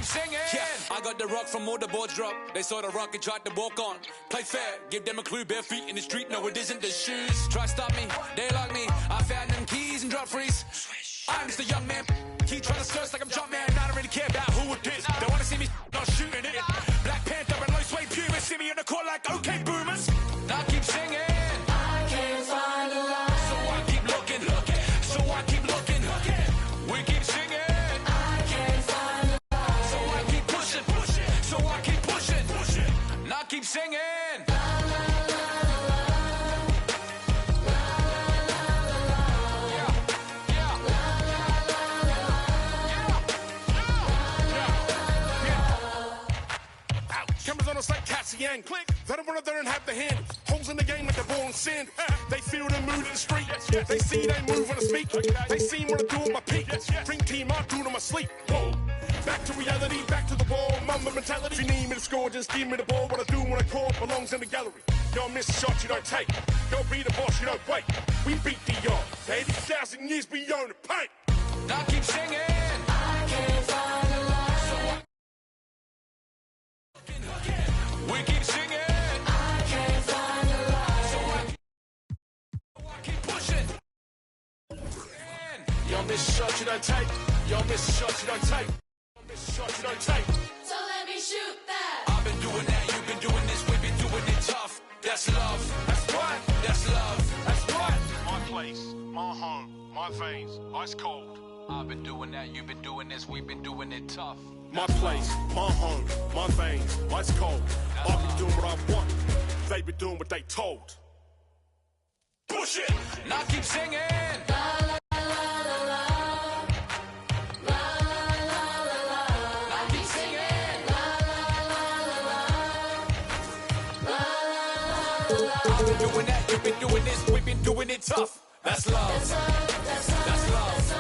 singing. Yeah, I got the rock from all the boards drop. They saw the rock and tried to walk on. Play fair, give them a clue. Bare feet in the street. No, it isn't the shoes. Try stop me, they like me. I found them keys and drop freeze. I'm just a young man. Keep trying to search like I'm Jumpman. I don't really care about who it is. They wanna see me not shooting it. Black Panther and low suede pumas. See me in the court like okay boomers. Now I keep singing. I can't find a lie. So I keep looking. So I keep looking. We keep singing. I can't find a lie. So I keep pushing. So I keep pushing. Now I keep singing. Cameras on us like cats and click. They don't run up there and have the hand. Holes in the game like the ball and sand. They feel the mood in the street. They see they move when I speak. They see what I do on my peak. Dream team, I do it on my sleep. Whoa. Back to reality, back to the wall. Mamba mentality. If you need me to score, just give me the ball. What I do when I call belongs in the gallery. Y'all miss a shot, you don't take. Y'all be the boss, you don't wait. We beat the odds. 80,000 years beyond the paint. Now I keep singing. I can't find a lie. We keep singing. I can't find a lie. So I keep pushing. Y'all miss a shot, you don't take. Y'all miss a shot, you don't take. Y'all miss a shot, you don't take. So let me shoot that. I've been doing that, you've been doing this, we've been doing it tough. That's love. That's right. That's love. That's right. My place, my home, my veins, ice cold. I've been doing that, you've been doing this, we've been doing it tough. My place, my home, my veins, ice cold. I've been doing what I want. They been doing what they told. Push it. Now I keep singing. I've been doing that, you've been doing this, we've been doing it tough. That's love. That's love. That's love. That's love.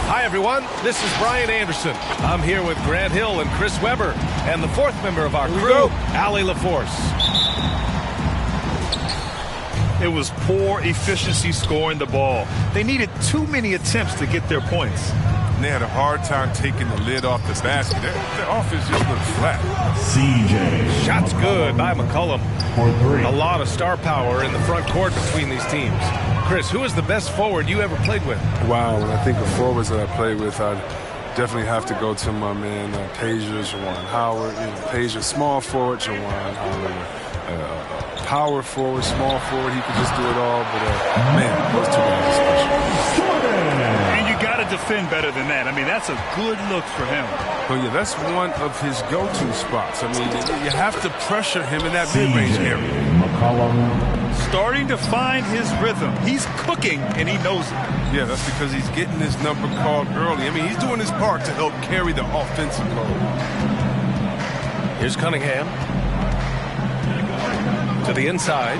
Hi, everyone. This is Brian Anderson. I'm here with Grant Hill and Chris Webber, and the fourth member of our crew, Allie LaForce. It was poor efficiency scoring the ball. They needed too many attempts to get their points. And they had a hard time taking the lid off the basket. Their offense just looked flat. CJ. Shots good by McCollum. For 3. A lot of star power in the front court between these teams. Chris, who is the best forward you ever played with? Wow, when I think of forwards that I played with, I'd definitely have to go to my man Pager, Juwan Howard. Pager, small forward, Juwan Howard. Power forward, small forward, he could just do it all. But man, those two guys are special. And you got to defend better than that. I mean, that's a good look for him. Oh yeah, that's one of his go-to spots. I mean, you have to pressure him in that mid-range area. Starting to find his rhythm. He's cooking, and he knows it. Yeah, that's because he's getting his number called early. I mean, he's doing his part to help carry the offensive load. Here's Cunningham. To the inside.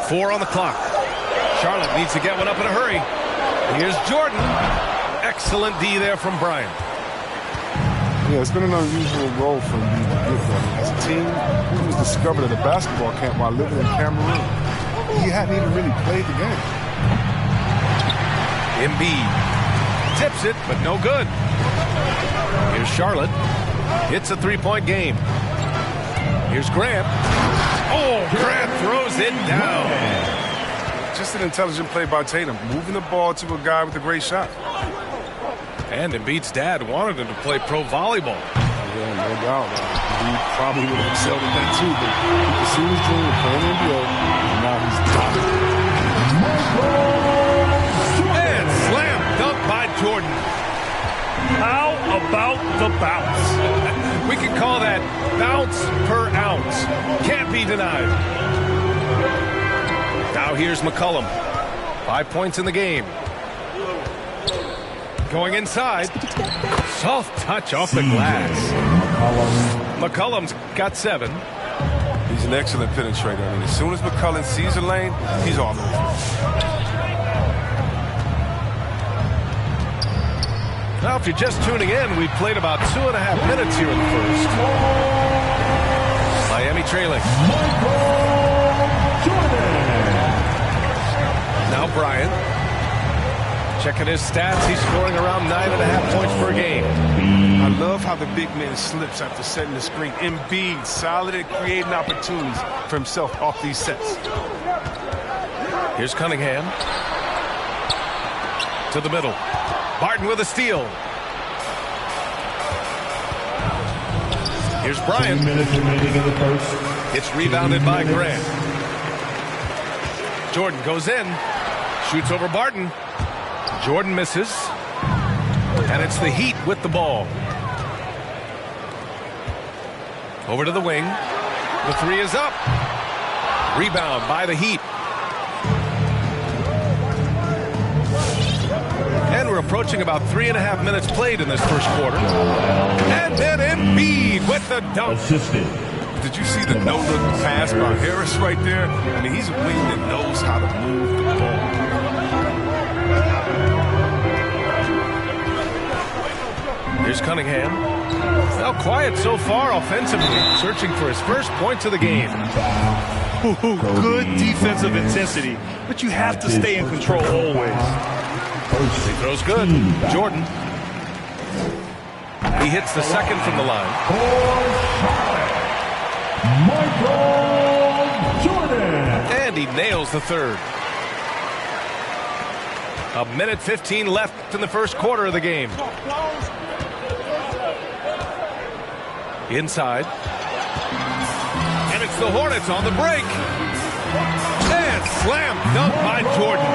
4 on the clock. Charlotte needs to get one up in a hurry. Here's Jordan. Excellent D there from Bryant. Yeah, it's been an unusual role for him to get there. As a team, he was discovered at a basketball camp while living in Cameroon. He hadn't even really played the game. Embiid tips it, but no good. Here's Charlotte. It's a 3-point game. Here's Grant. Oh, Grant throws it down. Just an intelligent play by Tatum, moving the ball to a guy with a great shot. And Embiid's dad wanted him to play pro volleyball. Yeah, no doubt. He probably would have excelled at that too, but he pursued his dream of playing in the NBA, and now he's dominant. And slam dunk by Jordan. How about the bounce? We can call that bounce per ounce. Can't be denied. Now here's McCollum. 5 points in the game. Going inside. Soft touch off the glass. McCollum's got 7. He's an excellent penetrator. I mean, as soon as McCollum sees a lane, he's all over. Now, if you're just tuning in, we played about 2.5 minutes here in the first. Miami trailing. Now Bryant. Checking his stats, he's scoring around 9.5 points per game. I love how the big man slips after setting the screen. Embiid, solid at creating opportunities for himself off these sets. Here's Cunningham. To the middle. Barton with a steal. Here's Bryant. 2 minutes remaining in the first. It's rebounded by Grant. Jordan goes in. Shoots over Barton. Jordan misses. And it's the Heat with the ball. Over to the wing. The 3 is up. Rebound by the Heat. And we're approaching about 3.5 minutes played in this first quarter. And then Embiid with the dunk. Assisted. Did you see the no-look pass by Harris right there? I mean, he's a wing that knows how to move the ball. Here's Cunningham. Well, quiet so far offensively, searching for his first points of the game. Good defensive intensity, but you have to stay in control always. He throws good. Jordan. He hits the second from the line. Michael Jordan. And he nails the third. 1:15 left in the first quarter of the game. Inside. And it's the Hornets on the break. And slam dunk by Jordan.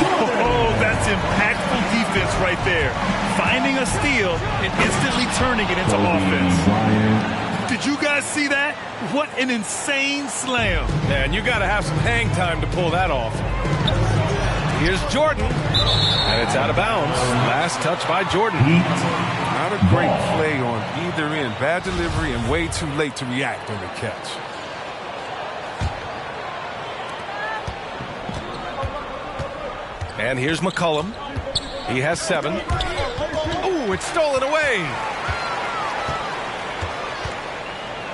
Oh, that's impactful defense right there. Finding a steal and instantly turning it into offense. Did you guys see that? What an insane slam. Man, you got to have some hang time to pull that off. Here's Jordan. And it's out of bounds. Last touch by Jordan. Not a great play on either end. Bad delivery and way too late to react on the catch. And here's McCollum. He has 7. Ooh, it's stolen away.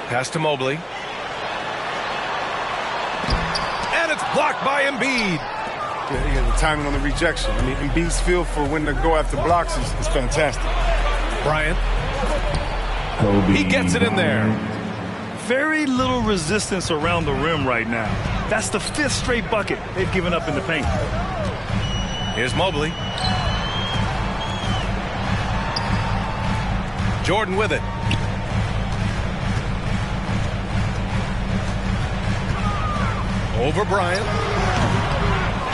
Pass to Mobley. And it's blocked by Embiid. Yeah, the timing on the rejection. I mean, Embiid's feel for when to go after blocks is fantastic. Bryant. He gets it in there. Very little resistance around the rim right now. That's the 5th straight bucket they've given up in the paint. Here's Mobley. Jordan with it. Over Bryant.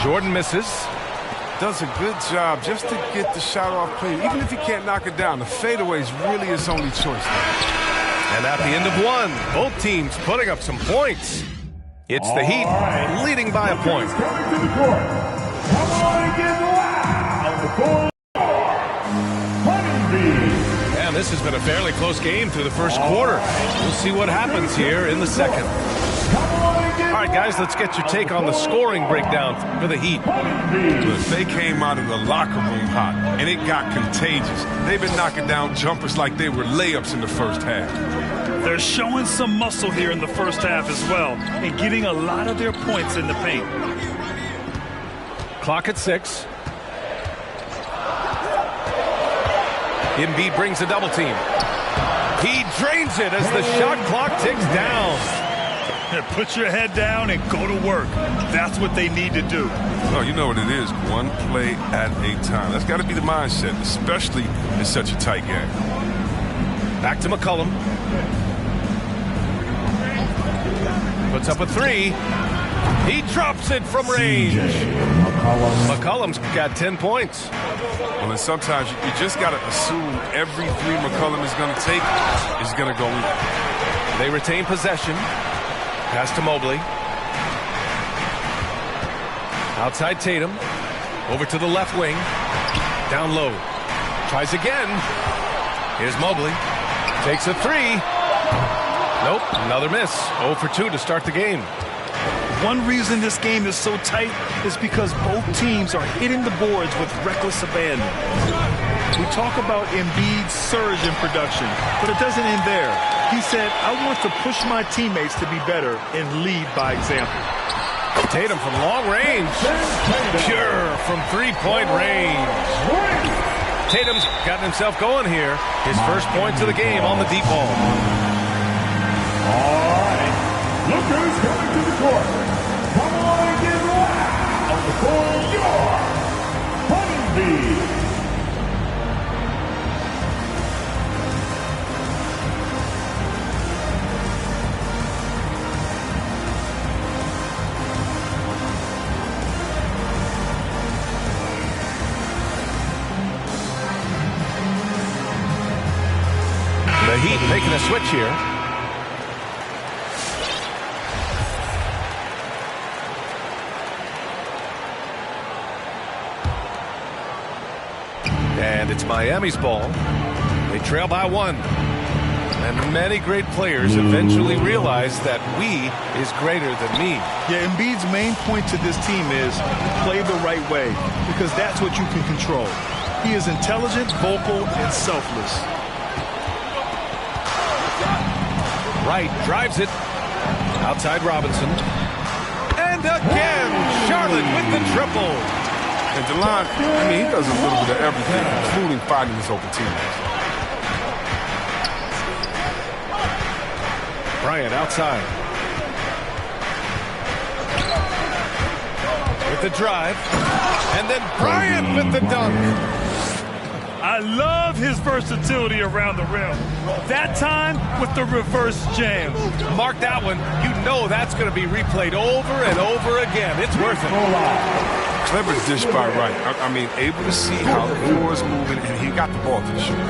Jordan misses. Does a good job just to get the shot off clean. Even if he can't knock it down, the fadeaway is really his only choice. And at the end of 1, both teams putting up some points. It's the Heat leading by a point. And this has been a fairly close game through the first quarter. We'll see what happens here in the second. All right, guys, let's get your take on the scoring breakdown for the Heat. Look, they came out of the locker room hot, and it got contagious. They've been knocking down jumpers like they were layups in the first half. They're showing some muscle here in the first half as well and getting a lot of their points in the paint. Clock at 6. Embiid brings a double team. He drains it as the shot clock ticks down. Put your head down and go to work. That's what they need to do. Oh, you know what it is. One play at a time. That's got to be the mindset, especially in such a tight game. Back to McCollum. Puts up a 3. He drops it from range. McCollum's got 10 points. Well, and sometimes you just got to assume every 3 McCollum is going to take is going to go in. They retain possession. Pass to Mobley. Outside Tatum. Over to the left wing. Down low. Tries again. Here's Mobley. Takes a 3. Nope, another miss. 0 for 2 to start the game. One reason this game is so tight is because both teams are hitting the boards with reckless abandon. We talk about Embiid's surge in production, but it doesn't end there. He said, I want to push my teammates to be better and lead by example. Tatum from long range. Pure from 3-point range. Tatum's gotten himself going here. His first points of the game on the deep ball. All right. Look who's coming to the court. Come on and get loud for your Honeybee. The Heat making a switch here. And it's Miami's ball. They trail by 1. And many great players eventually realize that we is greater than me. Yeah, Embiid's main point to this team is play the right way, because that's what you can control. He is intelligent, vocal, and selfless. Wright drives it. Outside Robinson. And again, Charlotte with the triple. And DeLon, I mean, he does a little bit of everything, including finding his open teammates. Bryant outside. With the drive. And then Bryant with the dunk. I love his versatility around the rim. That time with the reverse jam. Mark that one. You know that's going to be replayed over and over again. It's worth it. Clever dish by Wright. I mean, able to see how the floor is moving, and he got the ball to the shooter.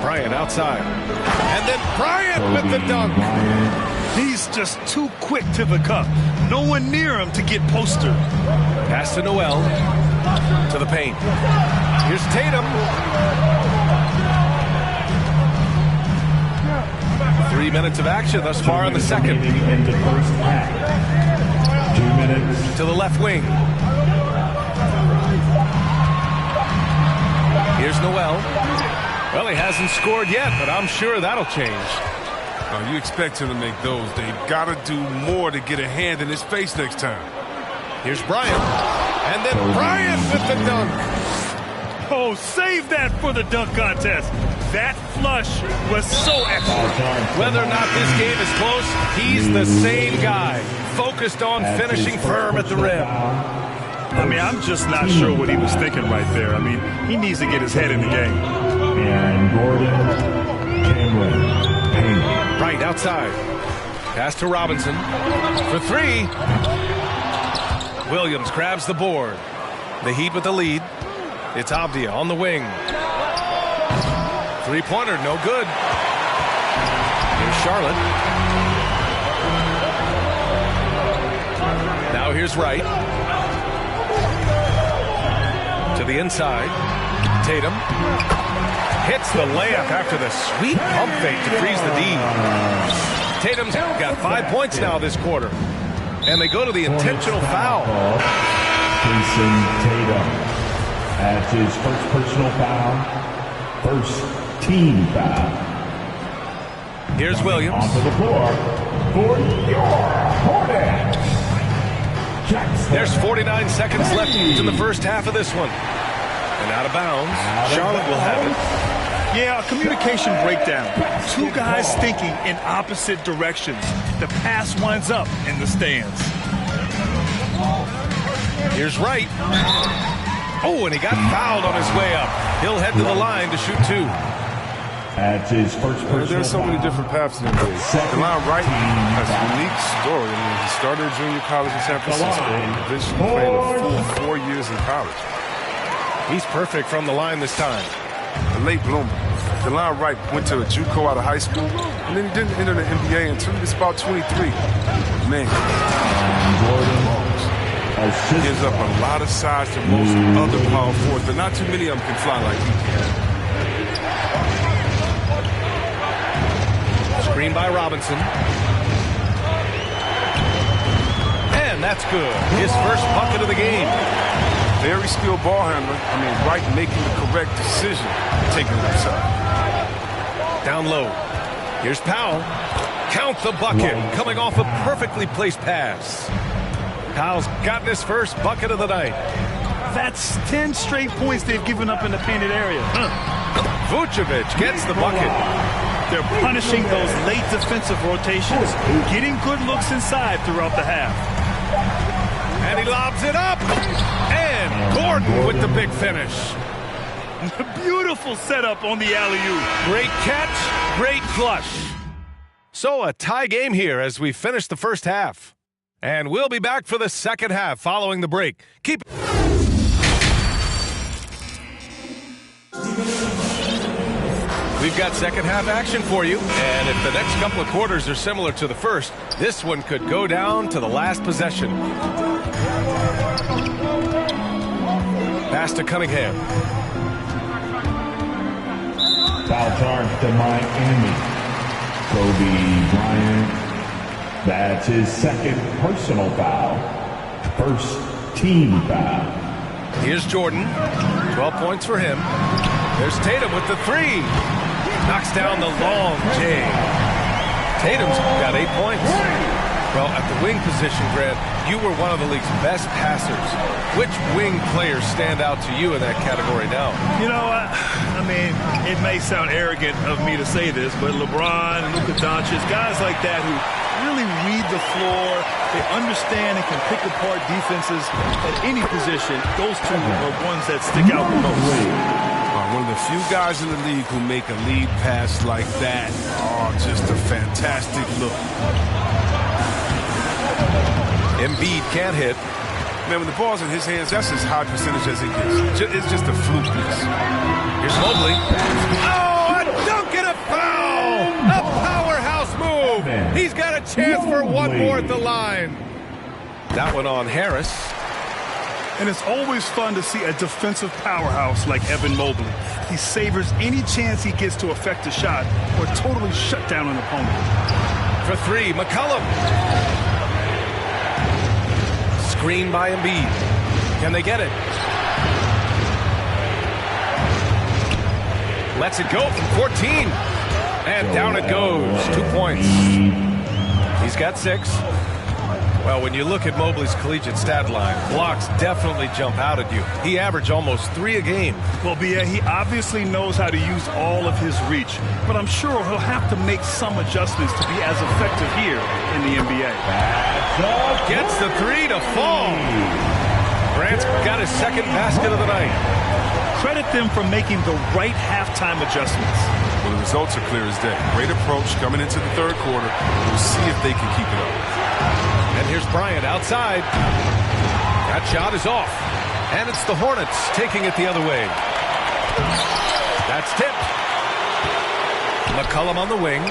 Bryant outside. And then Bryant with the dunk. He's just too quick to the cup. No one near him to get postered. Pass to Noel. To the paint. Here's Tatum. 3 minutes of action thus far in the second. In the first half. to the left wing. Here's Noel. Well, he hasn't scored yet, but I'm sure that'll change. You expect him to make those. They've got to do more to get a hand in his face next time. Here's Bryant. And then Bryant with the dunk. Oh, save that for the dunk contest. That flush was so excellent. Whether or not this game is close, he's the same guy, focused on finishing firm at the rim. I mean, I'm just not sure what he was thinking right there. I mean, he needs to get his head in the game. And Gordon Cameron Payne. Right outside. Pass to Robinson. For three. Williams grabs the board. The Heat with the lead. It's Avdia on the wing. Three-pointer, no good. Here's Charlotte. Now here's Wright. To the inside. Tatum. Hits the layup after the sweet pump fake to freeze the D. Tatum's got 5 points now this quarter. And they go to the intentional foul. Jason Tatum at his first personal foul. First team foul. Here's Williams. Onto the floor for your Hornets. There's 49 seconds left in the first half of this one. And out of bounds, Charlotte will have it. Yeah, a communication breakdown. Two guys thinking in opposite directions. The pass winds up in the stands. Here's Wright. Oh, and he got fouled on his way up. He'll head to the line to shoot two. At his first personal There's so many foul. different paths in the league. DeLon Wright has a unique story. I mean, he started junior college in San Francisco and eventually played a full 4 years in college. He's perfect from the line this time. A late bloomer. DeLon Wright went to a JUCO out of high school, and then he didn't enter the NBA until he was about 23. Man, he gives up a lot of size to most other power forwards, but not too many of them can fly like he can. Screen by Robinson. And that's good. His first bucket of the game. Very skilled ball handler. I mean, Wright making the correct decision, taking it inside. Down low. Here's Powell. Count the bucket. Coming off a perfectly placed pass. Powell's gotten his first bucket of the night. That's 10 straight points they've given up in the painted area. Vucevic gets the bucket. They're punishing those late defensive rotations, getting good looks inside throughout the half. And he lobs it up. And Gordon with the big finish. Beautiful setup on the alley-oop. Great catch, great flush. So a tie game here as we finish the first half. And we'll be back for the second half following the break. Keep We've got second half action for you, and if the next couple of quarters are similar to the first, this one could go down to the last possession. Pass to Cunningham. Foul charge to Miami. Kobe Bryant. That's his second personal foul. First team foul. Here's Jordan. 12 points for him. There's Tatum with the three. Knocks down the long J. Tatum's got 8 points. Well, at the wing position, Grant, you were one of the league's best passers. Which wing players stand out to you in that category now? You know, I mean, it may sound arrogant of me to say this, but LeBron, Luka Doncic, guys like that who really read the floor, they understand and can pick apart defenses at any position. Those two are ones that stick out the most. One of the few guys in the league who make a lead pass like that. Oh, just a fantastic look. Embiid can't hit. Man, when the ball's in his hands, that's as high percentage as it gets. It's just a fluke piece. Here's Mobley. Oh, a dunk and a foul! A powerhouse move! He's got a chance for one more at the line. That one on Harris. And it's always fun to see a defensive powerhouse like Evan Mobley. He savors any chance he gets to affect a shot or totally shut down an opponent. For three, McCollum. Screen by Embiid. Can they get it? Lets it go from 14. And down it goes. 2 points. He's got 6. Well, when you look at Mobley's collegiate stat line, blocks definitely jump out at you. He averaged almost 3 a game. Well, B.A., he obviously knows how to use all of his reach, but I'm sure he'll have to make some adjustments to be as effective here in the NBA. Gets the 3 to fall. Grant's got his second basket of the night. Credit them for making the right halftime adjustments. Well, the results are clear as day. Great approach coming into the third quarter. We'll see if they can keep it up. And here's Bryant outside. That shot is off. And it's the Hornets taking it the other way. That's tipped. McCollum on the wing.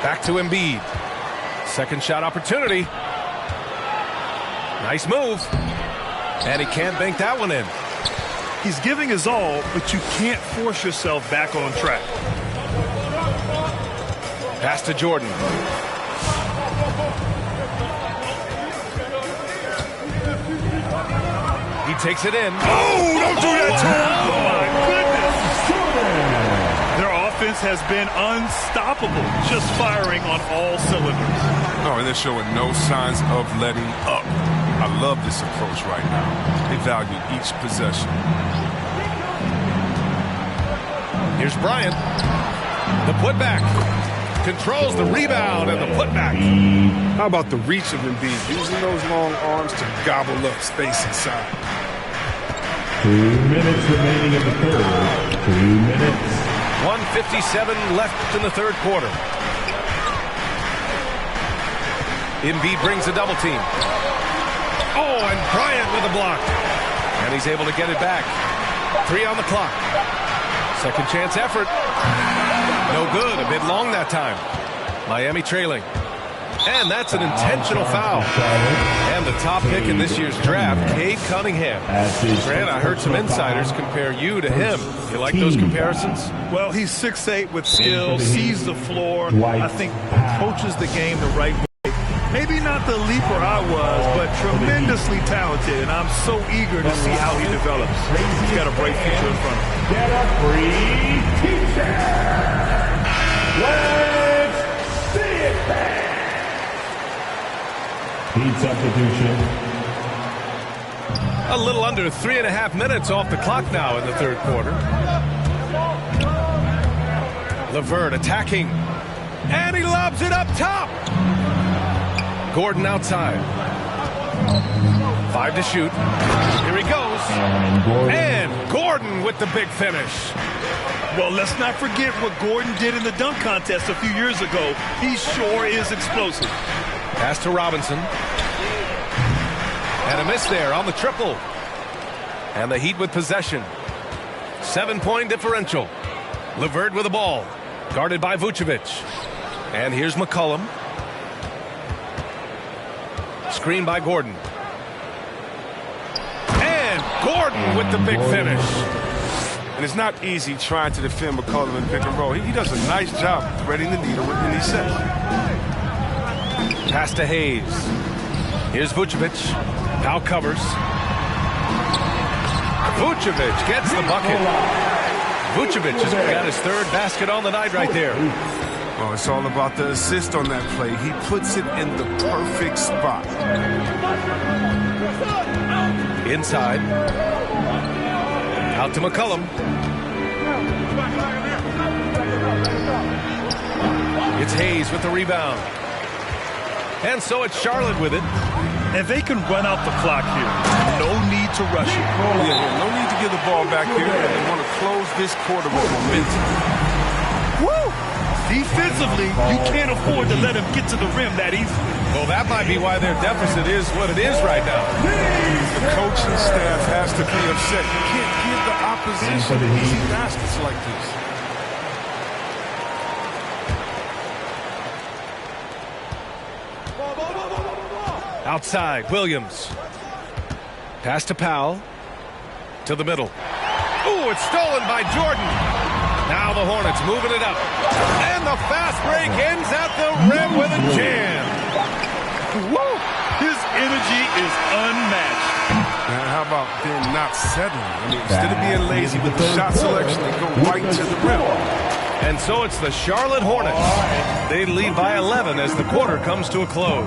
Back to Embiid. Second shot opportunity. Nice move. And he can't bank that one in. He's giving his all, but you can't force yourself back on track. Pass to Jordan. He takes it in. Oh, don't do that to him. Oh, my goodness. Their offense has been unstoppable, just firing on all cylinders. Oh, and they're showing no signs of letting up. I love this approach right now. They value each possession. Here's Bryant. The putback. Controls the rebound and the putback. How about the reach of Embiid, using those long arms to gobble up space inside? 2 minutes remaining in the third. 2 minutes. 1:57 left in the third quarter. Embiid brings a double team. Oh, and Bryant with a block. And he's able to get it back. 3 on the clock. Second chance effort. No good. A bit long that time. Miami trailing. And that's an intentional foul. And the top pick in this year's draft, Cade Cunningham. Grant, I heard some insiders compare you to him. You like those comparisons? Well, he's 6'8" with skill, sees the floor. I think approaches the game the right way. Maybe not the leaper I was, but tremendously talented, and I'm so eager to see how he develops. He's got a bright future in front of him. Get a free t-shirt. Let's see it back. Team substitution. A little under 3.5 minutes off the clock now in the third quarter. LeVert attacking. And he lobs it up top. Gordon outside. 5 to shoot. Here he goes. And Gordon with the big finish. Well, let's not forget what Gordon did in the dunk contest a few years ago. He sure is explosive. Pass to Robinson. And a miss there on the triple. And the Heat with possession. 7-point differential. LeVert with the ball. Guarded by Vucevic. And here's McCollum. Screen by Gordon. And Gordon with the big finish. And it's not easy trying to defend McCollum in pick and roll. He does a nice job threading the needle in these sets. Pass to Hayes. Here's Vucevic. Now covers. Vucevic gets the bucket. Vucevic has got his third basket on the night right there. Oh, it's all about the assist on that play. He puts it in the perfect spot. Inside. Out to McCollum. It's Hayes with the rebound. And so it's Charlotte with it. And they can run out the clock here. No need to rush it. Yeah, no need to give the ball back here. They want to close this quarter with momentum. Woo! Defensively, you can't afford to let him get to the rim that easily. Well, that might be why their deficit is what it is right now. The coaching staff has to be upset. You can't give the opposition easy baskets like this. Outside, Williams. Pass to Powell. To the middle. Ooh, it's stolen by Jordan. Now the Hornets moving it up. And the fast break ends at the rim with a jam. about then not settling. I mean, instead of being lazy with the shot selection, they go right to the rim. And so it's the Charlotte Hornets. They lead by 11 as the quarter comes to a close.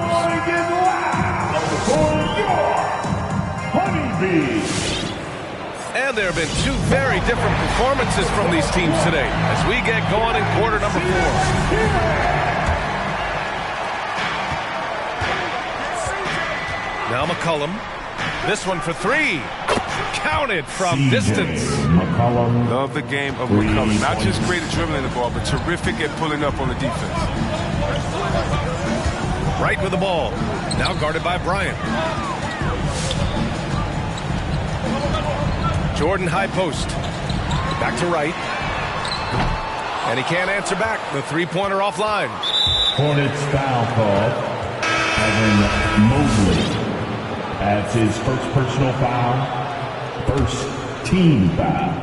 And there have been two very different performances from these teams today as we get going in quarter number 4. Now McCollum. This one for 3. Counted from distance. Love the game of McCollum. Not just great at dribbling the ball, but terrific at pulling up on the defense. Right with the ball. Now guarded by Bryant. Jordan high post. Back to right. And he can't answer back. The three-pointer offline. Hornets foul call. Evan Mobley. That's his first personal foul. First team foul.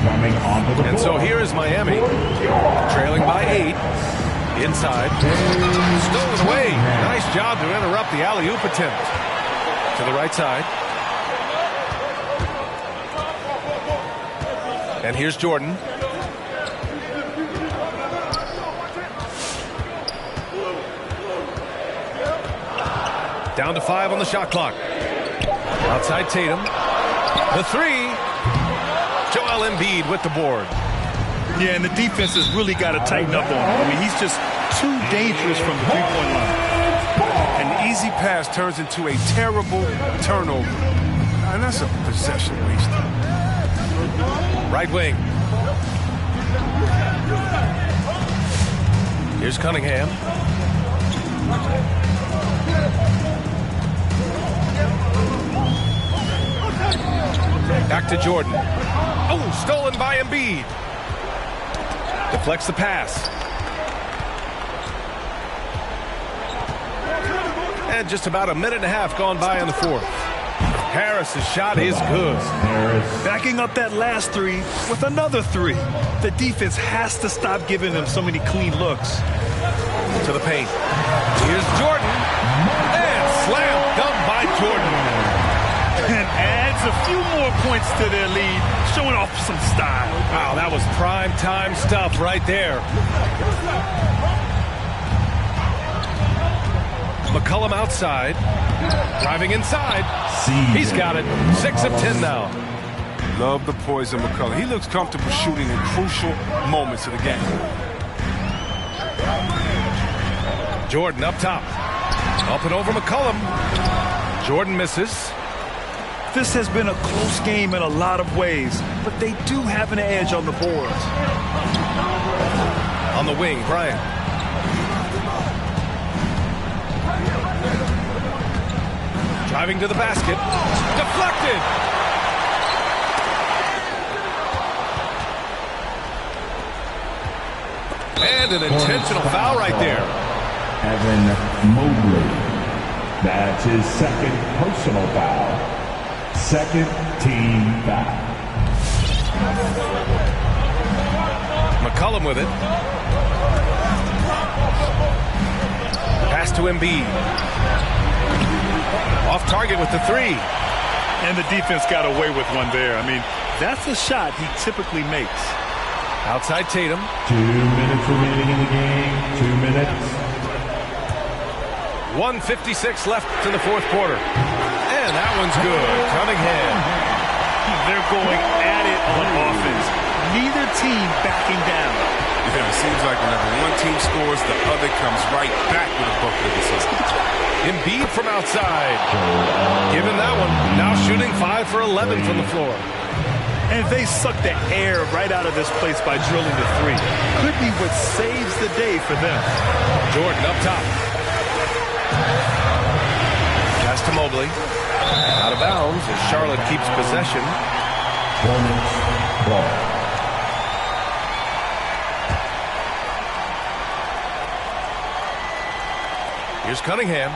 Coming onto the And floor. so here is Miami. Trailing by 8. Inside. Stolen away. Nice job to interrupt the alley-oop attempt. To the right side. And here's Jordan. Down to 5 on the shot clock. Outside Tatum. The 3. Joel Embiid with the board. Yeah, and the defense has really got to tighten up on him. I mean, he's just too dangerous from the three-point line. An easy pass turns into a terrible turnover. And that's a possession waster. Right wing. Here's Cunningham. Back to Jordan. Oh, stolen by Embiid. Deflects the pass. And just about a minute and a half gone by in the fourth. Harris's shot is good. Backing up that last 3 with another 3. The defense has to stop giving them so many clean looks. To the paint. Here's Jordan. And slam dunk by Jordan. And adds a few more points to their lead, showing off some style. Wow, that was prime time stuff right there. McCollum outside. Driving inside. He's got it. 6 of 10 now. Love the poise of McCollum. He looks comfortable shooting in crucial moments of the game. Jordan up top. Up and over McCollum. Jordan misses. This has been a close game in a lot of ways, but they do have an edge on the boards. On the wing, Bryant. Driving to the basket. Deflected. And an intentional foul right there. Evan Mobley. That's his second personal foul. Second team foul. McCollum with it. Pass to Embiid. Off target with the 3. And the defense got away with one there. I mean, that's a shot he typically makes. Outside Tatum. 2 minutes remaining in the game. 2 minutes. 1:56 left in the fourth quarter. And that one's good. Cunningham. They're going at it on offense. Neither team backing down. Yeah, it seems like whenever one team scores, the other comes right back with a bucket of assist. Embiid from outside. Given that one. Now shooting 5 for 11 from the floor. And they suck the air right out of this place by drilling the 3. Could be what saves the day for them. Jordan up top. Pass to Mobley. Out of bounds as Charlotte keeps possession. Hornets ball. Here's Cunningham.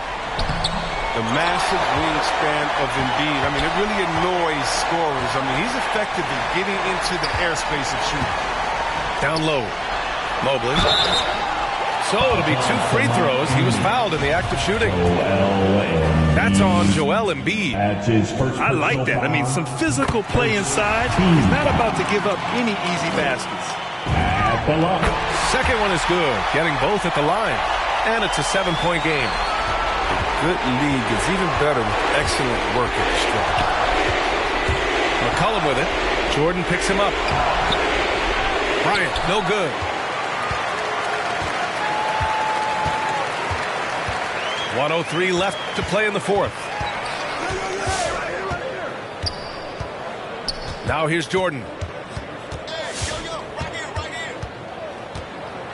The massive wingspan of Embiid. I mean, it really annoys scorers. I mean, he's effective in getting into the airspace of shooting. Down low. Mobley. So it'll be 2 free throws. He was fouled in the act of shooting. That's on Joel Embiid. I like that. I mean, some physical play inside. He's not about to give up any easy baskets. Second one is good, getting both at the line. And it's a 7-point game. A good lead gets even better with excellent work at the stripe. McCollum with it. Jordan picks him up. Bryant, no good. .103 left to play in the fourth. Now here's Jordan.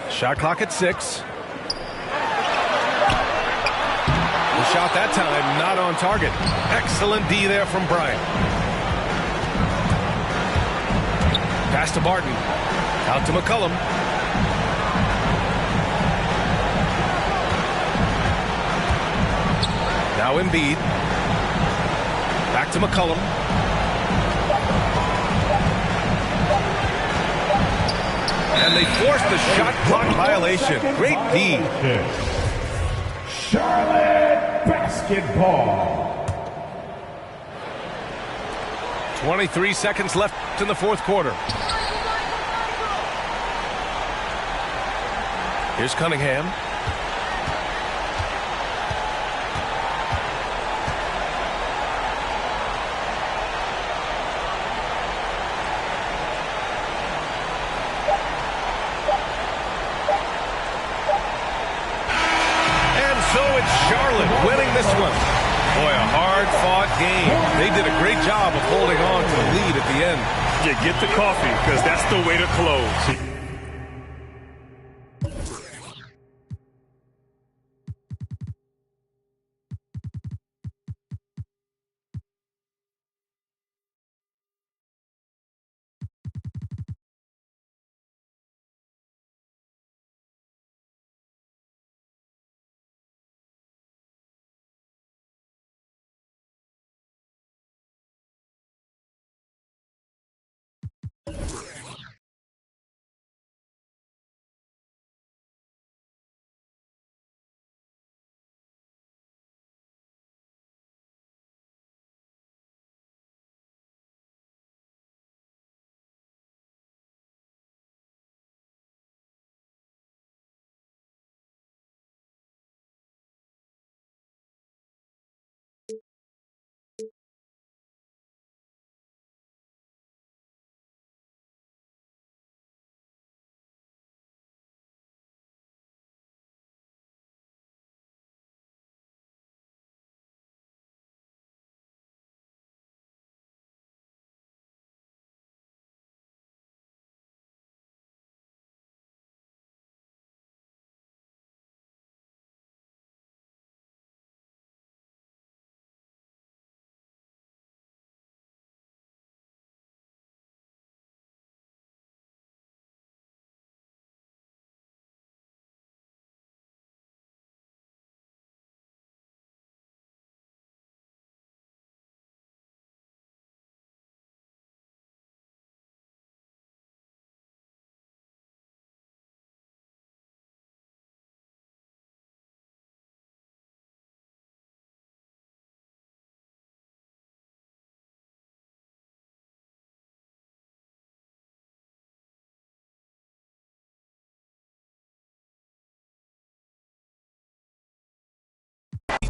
Shot clock at 6. The shot that time not on target. Excellent D there from Bryant. Pass to Barton. Out to McCollum. Now Embiid. Back to McCollum. And they forced the shot clock violation. Great D. Charlotte basketball. 23 seconds left in the fourth quarter. Here's Cunningham. And so it's Charlotte winning this one. Boy, a hard-fought game. They did a great job of holding on to the lead at the end. Yeah, get the coffee, because that's the way to close.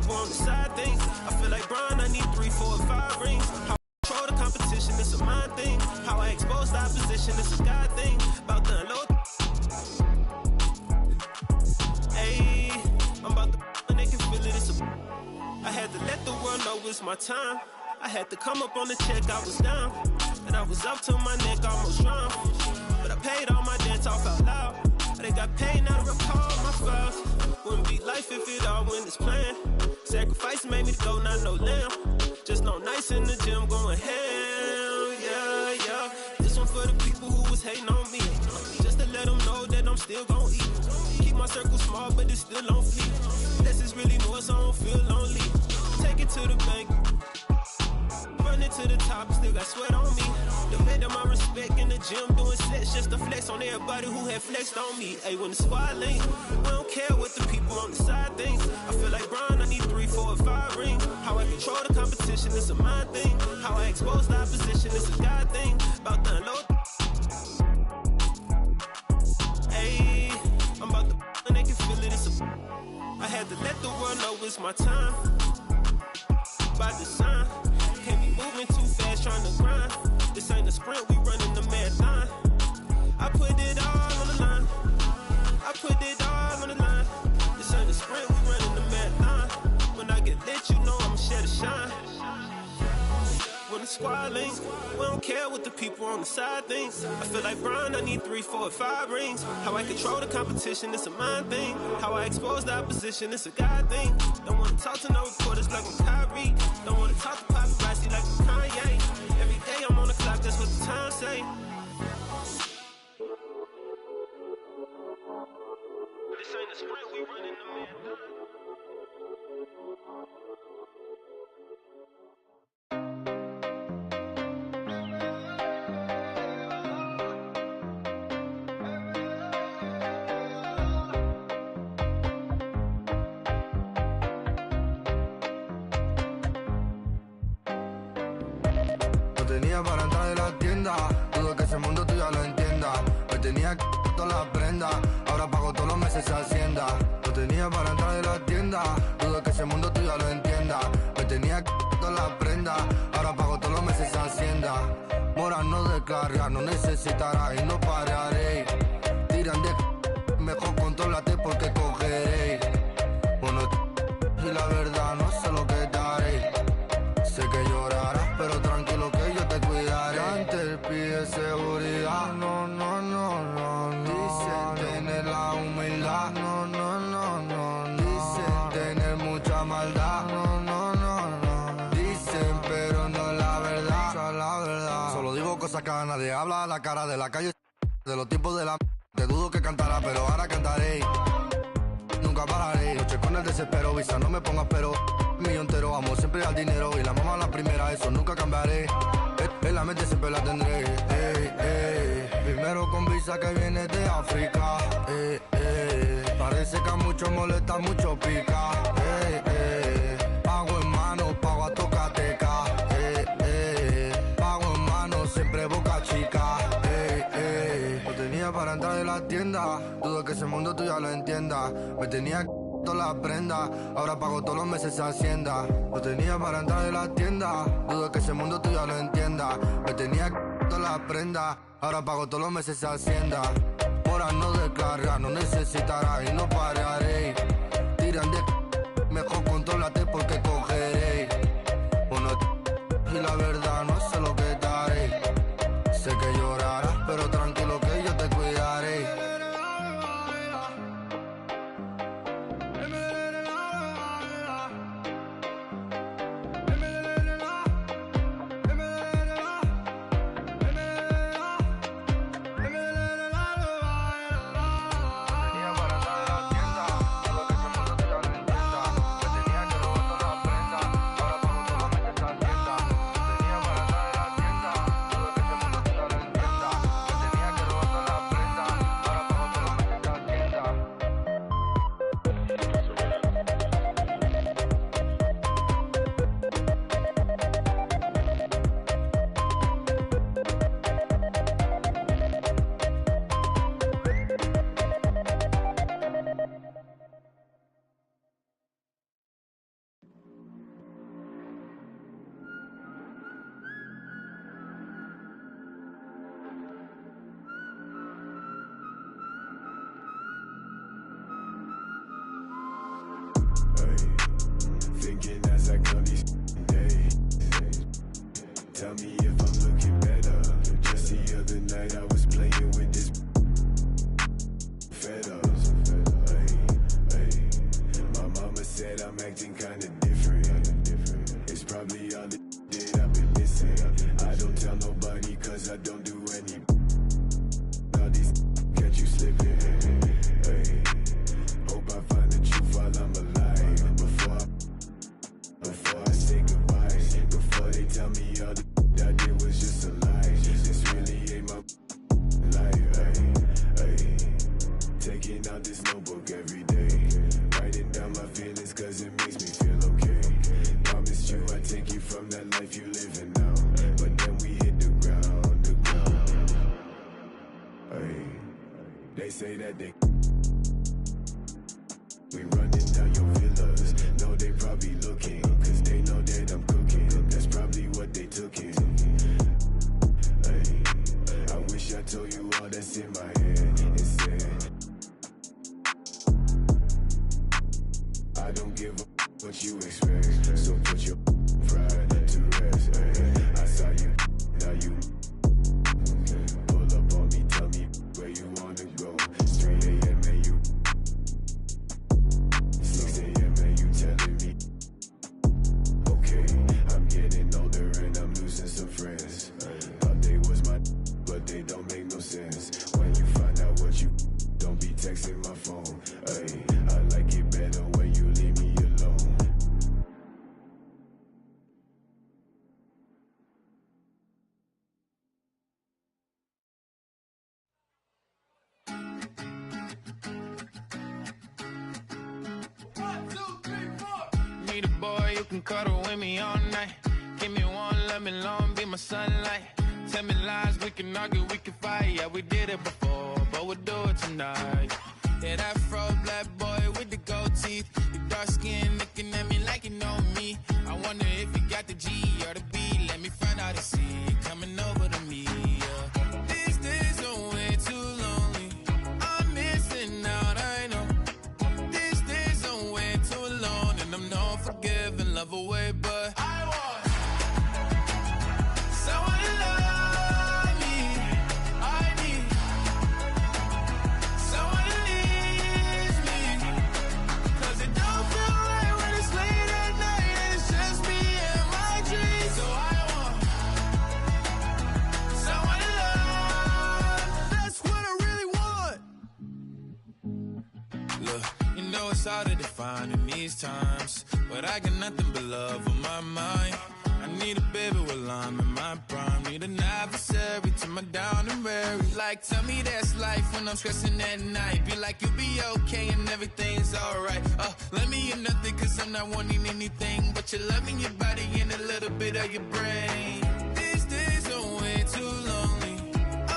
On the side things, I feel like Brian, I need 3, 4, or 5 rings. How I control the competition, it's a mind thing. How I expose the opposition, it's a God thing. About to unload. Hey, I'm about to and they can feel it. I had to let the world know it's my time. I had to come up on the check, I was down. And I was up to my neck, almost drowned. But I paid all my debts off out loud. They got paid, now to recall my files. Wouldn't be life if it all went as planned. Sacrifice made me go, not no lamb. Just no nights in the gym going hell, yeah, yeah. This one for the people who was hating on me. Just to let them know that I'm still gon' eat. Keep my circle small, but it's still on fleek. Less is really more, so I don't feel lonely. Take it to the bank. Run it to the top, still got sweat on me. Defending my respect in the gym, doing set just a flex on everybody who had flexed on me. Hey, when the squad link, we don't care what the people on the side think. I feel like Brian, I need 3, 4, and 5 rings. How I control the competition, it's a mind thing. How I expose the opposition, it's a God thing. About to unload. Hey, I'm about to and they can feel it, it's a. I had to let the world know it's my time. By design, can't be moving too fast, trying to grind. This ain't a sprint, we running the marathon. I put it all on the line. I put it all on the line. This ain't a sprint, we running the marathon. When I get lit, you know I'ma share the shine. When the squad links, we don't care what the people on the side thinks. I feel like Brian, I need 3, 4, and 5 rings. How I control the competition, it's a mind thing. How I expose the opposition, it's a God thing. Don't wanna talk to no reporters like I'm Kyrie. Don't wanna talk to paparazzi like I'm Kanye. Every day I'm on the clock, that's what the time say. This ain't a sprint, we running the marathon. Para entrar en la tienda, dudo que ese mundo tú ya lo entiendas. Me tenía que todas las prendas, ahora pago todos los meses Hacienda. Lo tenía para entrar en la tienda, dudo que ese mundo tú ya lo entiendas. Me tenía que todas las prendas, ahora pago todos los meses Hacienda. Mora no descarga, no necesitará y no pararé. Tiran de mejor contrólate porque cogeré. Bueno, y la verdad no sé lo que daré. Sé que llorarás, pero tranquilo que yo te cuidaré. Antes pide seguridad, no, no, no, no, no. Dicen tener la humildad, no, no, no, no, no. Dicen tener mucha maldad, no, no, no, no. Dicen, pero no es la verdad, esa es la verdad. Solo digo cosas que a nadie habla a la cara de la calle. De los tiempos de la te dudo que cantará, pero ahora cantaré. Nunca pararé, noche con el desespero, visa no me pongas pero. Mío entero, amo siempre al dinero y la mamá la primera, eso nunca cambiaré. En la mente siempre la tendré. Primero con visa que viene de África. Parece que a muchos molesta, mucho pica. Pago en mano, pago a tocateca. Pago en mano, siempre boca chica. Lo tenía para entrar en la tienda, dudo que ese mundo tú ya lo entiendas. Me tenía todas las prendas, ahora pago todos los meses Hacienda. Lo tenía para entrar en la tienda, dudo que ese mundo tú ya lo entiendas. Me tenía todas las prendas, ahora pago todos los meses Hacienda. Mora no descarga, no necesitará y no pararé. Tiran de mejor contrólate porque cogeré. Bueno, y la verdad no sé lo que daré. Sé que llorarás, pero tranquilo que yo te cuidaré. Thinking as I count these days. Tell me if I'm looking better. Just the other night I was playing with this fed up. My mama said I'm acting kinda different. It's probably all the that I've been missing. I don't tell nobody cause I don't do any. All these catch you slipping. Hope I find the truth while I'm alive. Before I say goodbye, before they tell me all the I did was just a lie. This really ain't my life. don't give a what you expect. So put your pride to rest. I saw you, now you. Pull up on me, tell me where you wanna go. It's 3 a.m. and you 6 a.m. and you telling me. Okay, I'm getting older and I'm losing some friends. Thought they was my, but they don't make no sense. When you find out what you, don't be texting my phone. I like it better when you leave me alone. Need a boy you can cuddle with me all night. Give me one, let me long, be my sunlight. Tell me lies, we can argue, we can fight. Yeah, we did it before, but we'll do it tonight. Yeah, that fro black boy with the gold teeth. The dark skin looking at me like you know me. I wonder if you got the G or the B. Let me find out and see. Coming over to me, yeah. These days are way too lonely. I'm missing out, I know. These days are way too alone. And I'm not forgiving, love away, but I want someone to love me. I need someone who needs me. 'Cause it don't feel right when it's late at night and it's just me and my dreams. So I want someone to love. That's what I really want. Look, you know it's hard to define in these times, but I got nothing but love on my mind. I need a baby while I'm in my prime. Need an adversary to my down and weary. Like, tell me that's life when I'm stressing at night. Be like, you'll be okay and everything's alright. Let me in nothing 'cause I'm not wanting anything but your love in your body and a little bit of your brain. These days are way too lonely.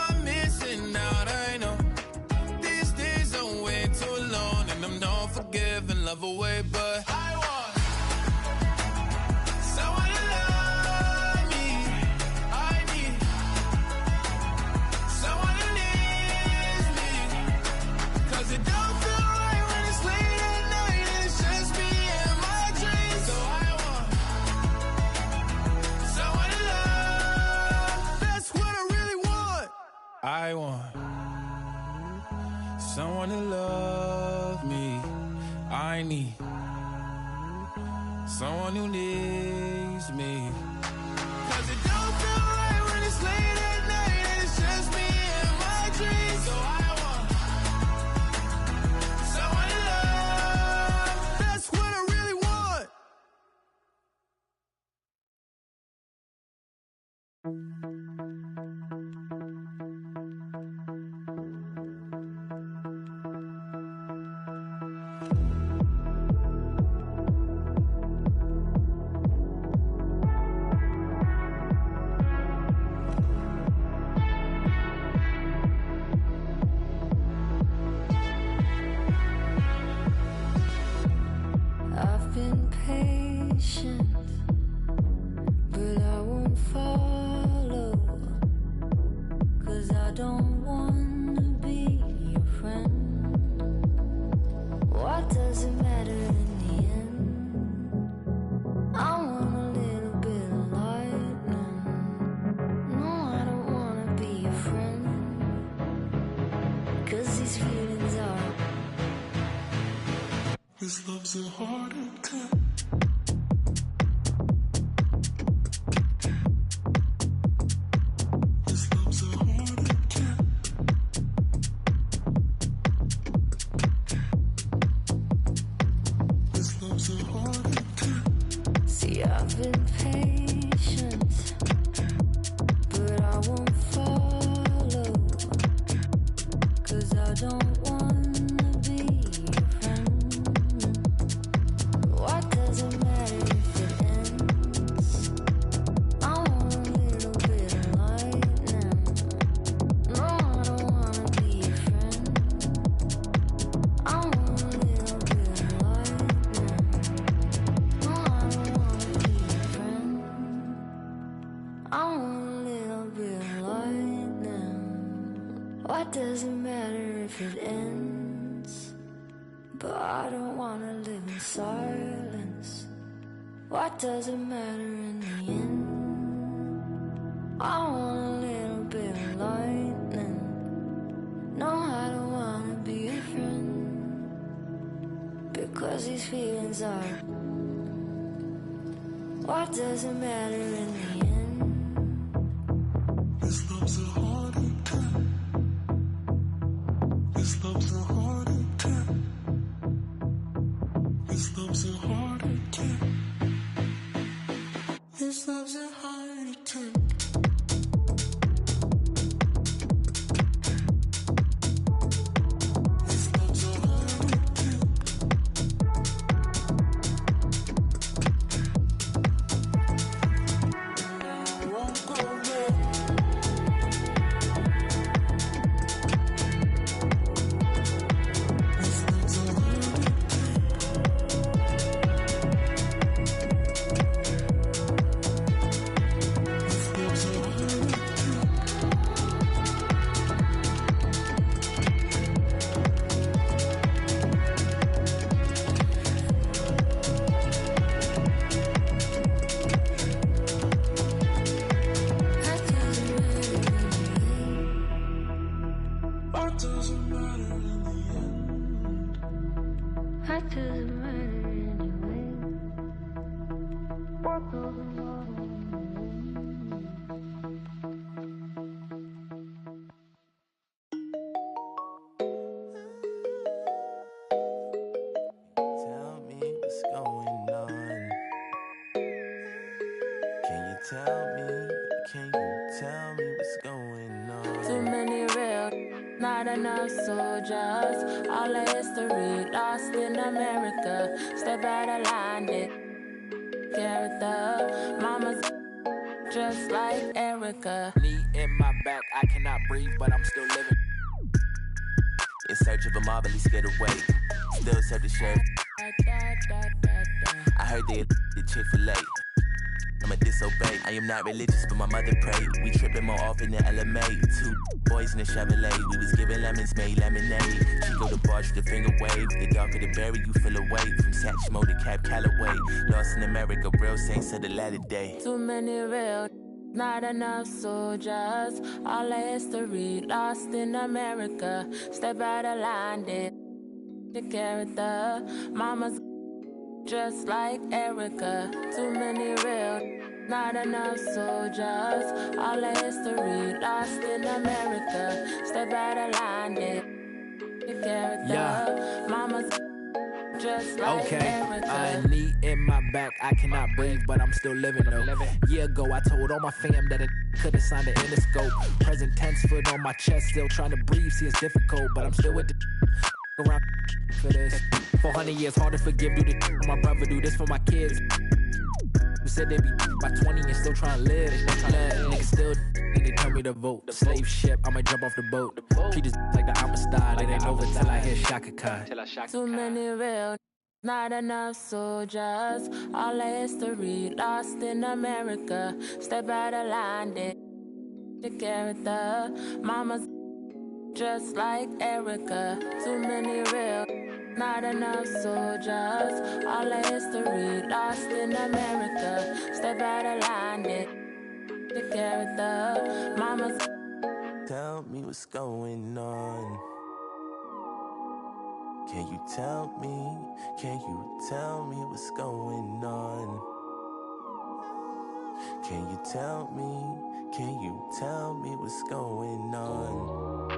I'm missing out, I know. These days are way too alone. And I'm not forgiving, love away, but I want someone to love me. I need someone who needs me. 'Cause it don't feel right when it's late at night and it's just me and my dreams. So I want someone to love. That's what I really want. I want someone to love me. I need someone who needs me. 'Cause it don't feel right when it's late at night and it's just me and my dreams. So I want someone to love. That's what I really want. I've been patient, but I won't follow. 'Cause I don't wanna be your friend. What does it matter in the end? I want a little bit of lightning. No, I don't wanna be your friend. 'Cause these feelings are. This love's a heart attack. This love's a heart attack. This love's a heart attack. See, I've been patient, but I won't follow. 'Cause I don't wanna be your friend. What does it matter if it ends? I want a little bit of lightning. No, I don't wanna be your friend. I want a little bit of lightning. No, I don't wanna be your friend. I want a little bit of lightning. What does it matter if it ends? But I don't wanna live in in silence. What does it matter in the end? I want a little bit of lightning. No, I don't wanna be a friend, because these feelings are. What does it matter in the end? This love's a hard attack. This love's a hard attack. This love's a hard attack. This love's a hard attack. Soldiers, all the history lost in America. Step out of line, they character. Mama's just like Erica. Knee in my back, I cannot breathe, but I'm still living. In search of a marvelous getaway, still serve the sheriff. I heard they the Chick-fil-A. I'ma disobey. I am not religious, but my mother prayed. We tripping more often than LMA. 2 boys in a Chevrolet. We was giving lemons, made lemonade. She go to barge with the finger wave. The darker the berry, you feel away. From Satchmo to Cap Calloway. Lost in America, real saints of the latter day. Too many real, not enough soldiers. All the history lost in America. Step out of line, they the character. Mama's just like Erica. Too many real, not enough soldiers. All the history lost in America. Step out of line, they the character. Mama's just like Erica. Knee in my back, I cannot breathe, but I'm still living though. Year ago, I told all my fam that it could've signed the Interscope. Present tense, foot on my chest, still trying to breathe. See, it's difficult, but I'm still with the around for this. 400 years, hard to forgive. Do the my brother, do this for my kids. Who said they be by 20 and still trying to live. Niggas still they tell me to vote. The slave ship, I'ma jump off the boat. Treat this like the Amistad. It ain't over till I hear Shaka Khan. Too many real, not enough soldiers. All the history lost in America. Step out of line, they the character. Mama's just like Erica. Too many real, not enough soldiers. All the history lost in America. Step out of line, they the character. Mama's. Tell me what's going on. Can you tell me? Can you tell me what's going on? Can you tell me? Can you tell me what's going on?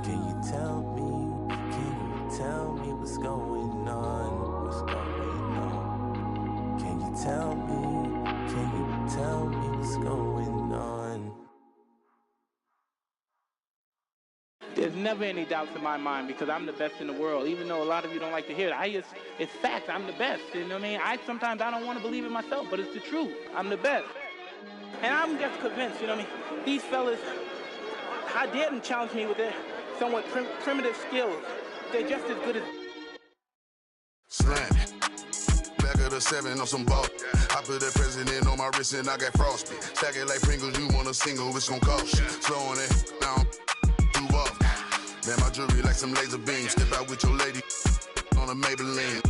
Can you tell me? Can you tell me what's going on? What's going on? Can you tell me? Can you tell me what's going on? There's never any doubts in my mind because I'm the best in the world. Even though a lot of you don't like to hear it, it's fact. I'm the best. You know what I mean? Sometimes I don't want to believe it myself, but it's the truth. I'm the best. And I'm just convinced, you know what I mean? These fellas, how dare them challenge me with their somewhat primitive skills. They're just as good as... Slam. Back of the 7 on some ball. I put that president on my wrist and I got frostbite. Stack it like Pringles, you want a single, it's gon' cost you. Slowing it down, do off. Man, my jewelry like some laser beams. Step out with your lady on a Maybelline.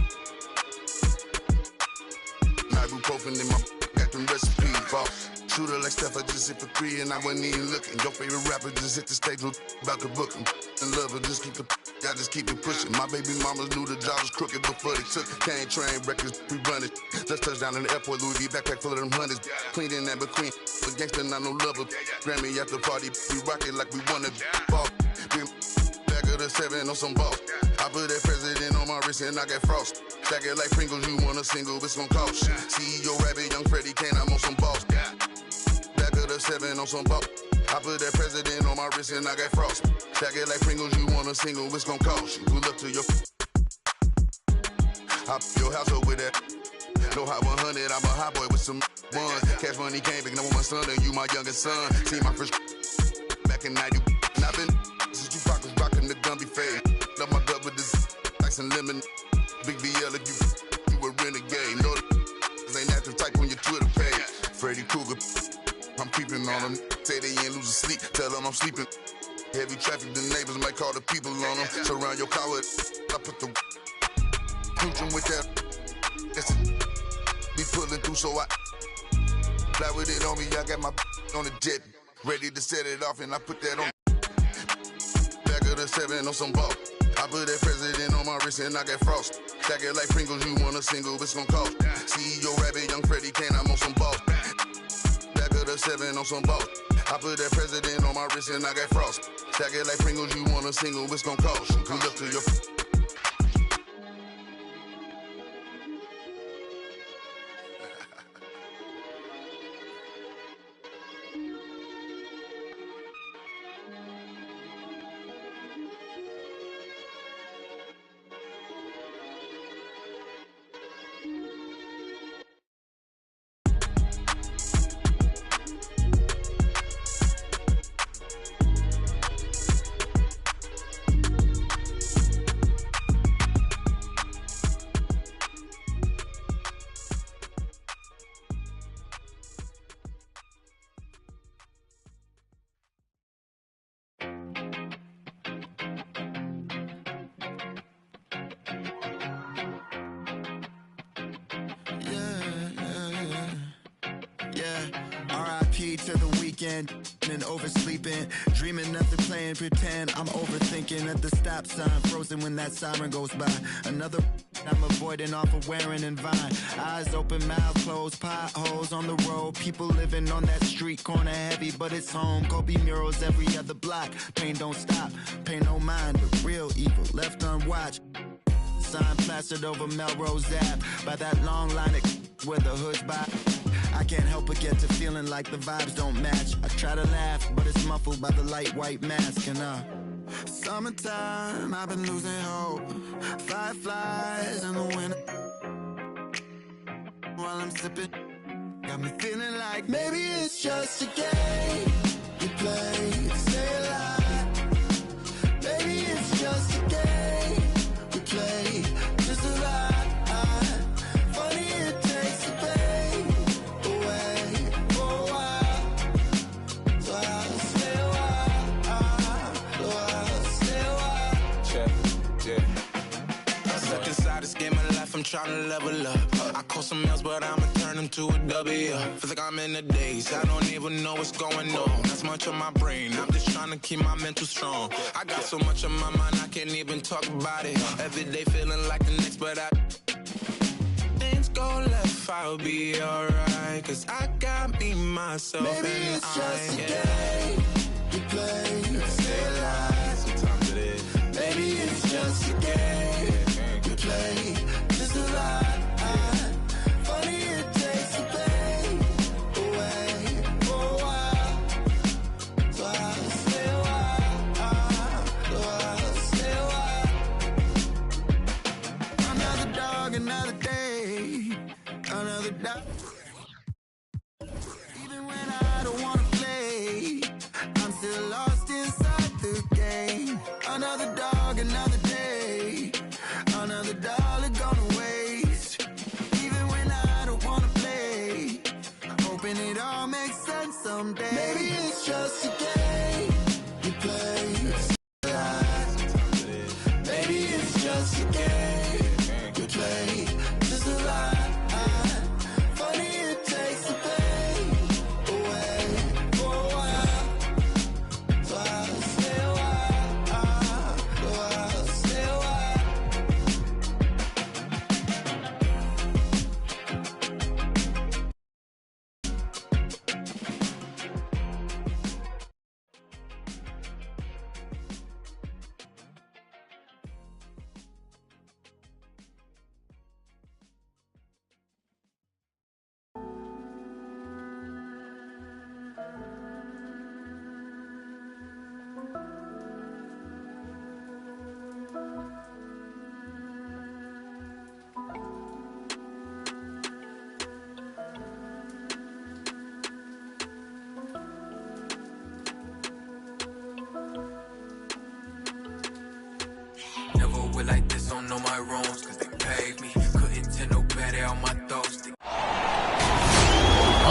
Ibuprofen in my got them recipes. Boss. Shooter like Steph, I just hit for 3 and I wasn't even looking. Your favorite rapper just hit the stage, about to book him. And love her, just keep I just keep it pushing. My baby mamas knew the job was crooked before they took it. Can't train records, we run it. Just touched down in the airport, Louis V backpack full of them hundreds. Clean in that between, but gangsta not no lover. Grammy after party, we rock it like we wanna ball. Back of the 7 on some ball. I put that president on my wrist and I got frost. Stack it like Pringles, you want a single, it's gon' cost. CEO Rabbit, Young Freddie Kane, I'm on some balls. Back of the 7 on some ball. I put that president on my wrist and I got frost. Stack it like Pringles, you want a single, it's gon' cost you. Good luck to your hop your house up with that. No hot 100, I'm a hot boy with some ones. Cash money came big, number one son, and you my youngest son. See my first back in 90. And I've been since you was rocking the Gumby fade. Love my gut with this ice and lemon. Big BL if you a renegade. No, ain't active type on your Twitter page. Freddy Krueger, I'm creeping on them. Say they ain't losing sleep, tell them I'm sleeping. Heavy traffic, the neighbors might call the people on them. Surround your car with, I put the cruising with that. Be pulling through, so I fly with it on me. I got my on the jet, ready to set it off, and I put that on. Back of the 7 on some ball. I put that president on my wrist and I got frost. Stack it like Pringles, you want a single, it's gon' cost. CEO Rabbit, Young Freddie Kane, I'm on some balls. Back of the 7 on some balls. I put that president on my wrist and I got frost. Stack it like Pringles, you want a single, it's gon' cost. Good luck to your R.I.P. to the weekend and oversleeping, dreaming of the playing pretend. I'm overthinking at the stop sign, frozen when that siren goes by. Another I'm avoiding off of wearing and Vine. Eyes open, mouth closed, potholes on the road. People living on that street corner heavy, but it's home. Kobe murals every other block. Pain don't stop, pay no mind. The real evil left unwatched. Sign plastered over Melrose Ave by that long line of where the hood's by. I can't help but get to feeling like the vibes don't match. I try to laugh, but it's muffled by the light white mask. And summertime, I've been losing hope. Fireflies in the winter while I'm sipping, got me feeling like maybe it's just a game you play to stay alive. Maybe it's just a game we play just to lie. Funny it takes the pain away for a while, so I'll stay a while. So I'll stay a while. Check, yeah. Stuck inside this game of life, I'm trying to level up. I call some L's, but I'ma turn them to a W. Feel like I'm in the days, I don't even know what's going on. That's much on my brain, I'm just trying to keep my mental strong. I got so much on my mind, I can't even talk about it. Every day feeling like the next, but things go left, I'll be alright. Cause I got me, myself, maybe and it's just a game you play to stay alive. Sometimes it is. Maybe it's just a game you play just to lie. Funny it takes the pain away for a while, so I'll stay a while. So I'll stay a while. Another dog, another day, another dog. Even when I don't wanna play, I'm still lost inside the game. Another dog, another day, another dollar gonna waste. Even when I don't wanna play, hoping it all makes sense someday. Maybe it's just a game you play. Maybe it's just a game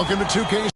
Welcome to 2K.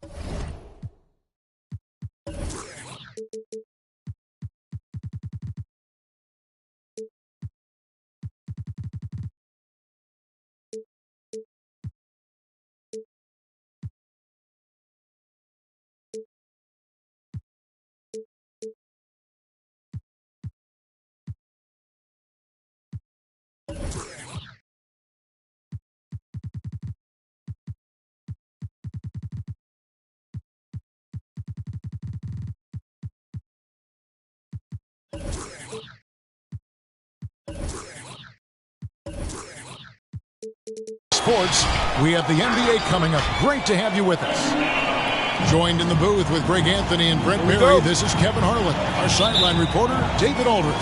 Sports, we have the NBA coming up. Great to have you with us. Joined in the booth with Greg Anthony and Brent Berry, this is Kevin Harlan. Our sideline reporter, David Aldridge.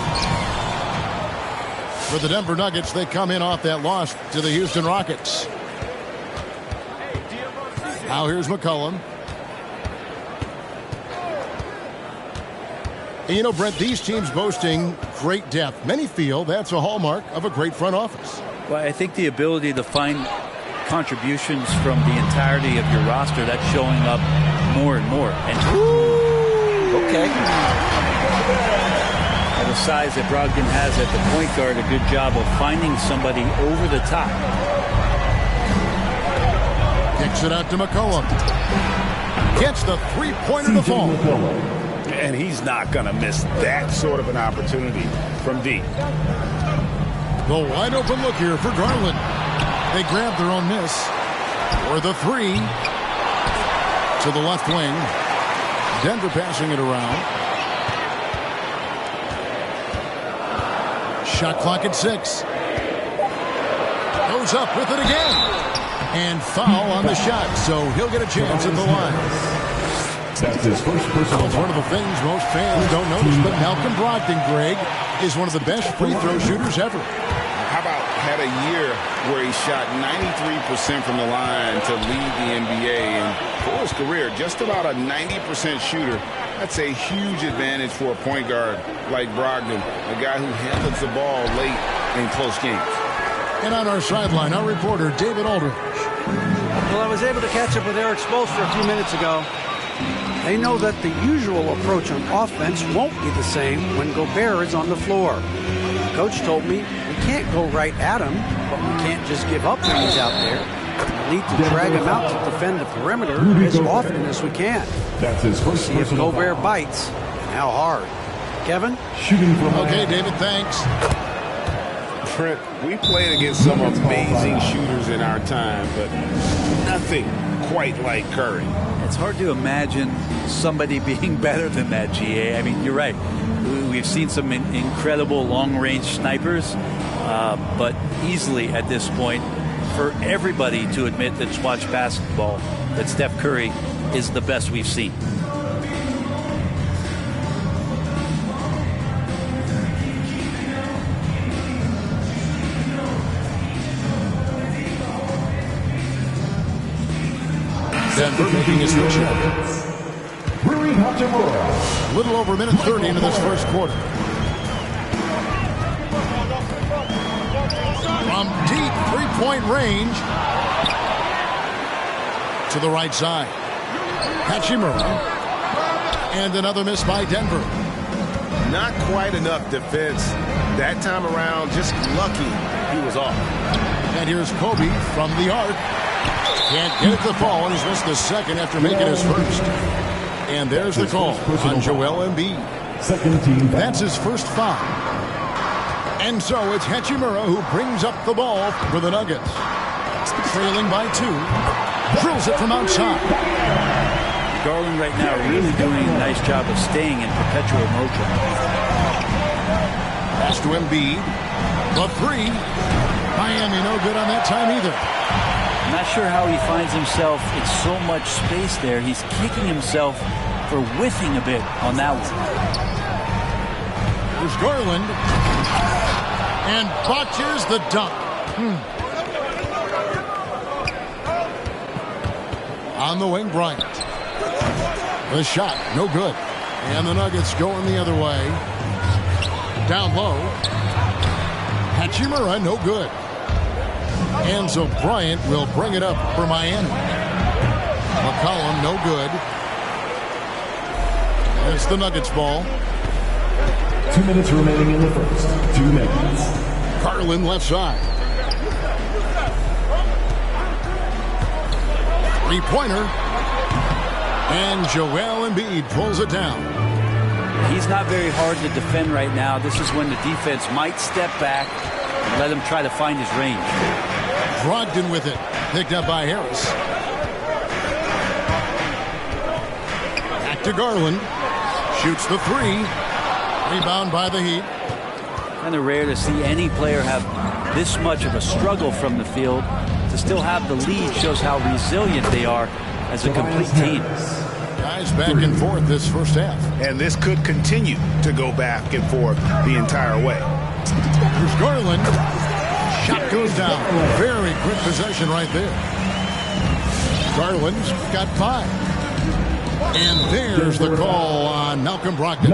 For the Denver Nuggets, they come in off that loss to the Houston Rockets. Now here's McCollum. And you know, Brent, these teams boasting great depth. Many feel that's a hallmark of a great front office. Well, I think the ability to find contributions from the entirety of your roster, that's showing up more and more. And okay. At the size that Brogdon has at the point guard, a good job of finding somebody over the top. Kicks it out to McCollum. Gets the three-pointer to fall. And he's not going to miss that sort of an opportunity from deep. The wide open look here for Garland. They grab their own miss. For the three. To the left wing. Denver passing it around. Shot clock at 6. Goes up with it again. And foul on the shot, so he'll get a chance at the line. That's his first personal. It's one of the things most fans don't notice, but Malcolm Brogdon, Greg, is one of the best free throw shooters ever. How about had a year where he shot 93% from the line to lead the NBA, and for his career, just about a 90% shooter. That's a huge advantage for a point guard like Brogdon, a guy who handles the ball late in close games. And on our sideline, our reporter, David Aldridge. Well, I was able to catch up with Eric Spoelstra a few minutes ago. They know that the usual approach on offense won't be the same when Gobert is on the floor. The coach told me we can't go right at him, but we can't just give up when he's out there. We need to drag him out to defend the perimeter as often as we can. That's his first. See if Gobert bites and how hard. Kevin? Shooting from okay, David, thanks. Trent, we played against some amazing shooters in our time, but nothing quite like Curry. It's hard to imagine somebody being better than that, GA. I mean, you're right. We've seen some incredible long-range snipers, but easily at this point, for everybody to admit that's watched basketball, that Steph Curry is the best we've seen. Denver making a switch up. A little over a minute 30 into this first quarter. From deep three-point range to the right side. Hachimura. And another miss by Denver. Not quite enough defense that time around. Just lucky he was off. And here's Kobe from the arc. Can't get it to fall, and he's missed the second after making his first. And there's the call on Joel Embiid. Second team. That's his first foul. And so it's Hachimura who brings up the ball for the Nuggets. Trailing by 2. Drills it from outside. Garland right now really doing a nice job of staying in perpetual motion. Pass to Embiid. The 3. Miami no good on that time either. I'm not sure how he finds himself in so much space there. He's kicking himself for whiffing a bit on that one. There's Garland. And botches the dunk. On the wing, Bryant. The shot, no good. And the Nuggets going the other way. Down low. Hachimura, no good. And so Bryant will bring it up for Miami. McCollum, no good. It's the Nuggets ball. 2 minutes remaining in the first. 2 minutes. Garland left side. Three-pointer. And Joel Embiid pulls it down. He's not very hard to defend right now. This is when the defense might step back and let him try to find his range. Brogdon with it. Picked up by Harris. Back to Garland. Shoots the three. Rebound by the Heat. Kind of rare to see any player have this much of a struggle from the field. To still have the lead shows how resilient they are as a complete team. Guys back and forth this first half. And this could continue to go back and forth the entire way. Here's Garland. Shot goes down. Very quick possession right there. Garland's got 5. And there's the call on Malcolm Brogdon.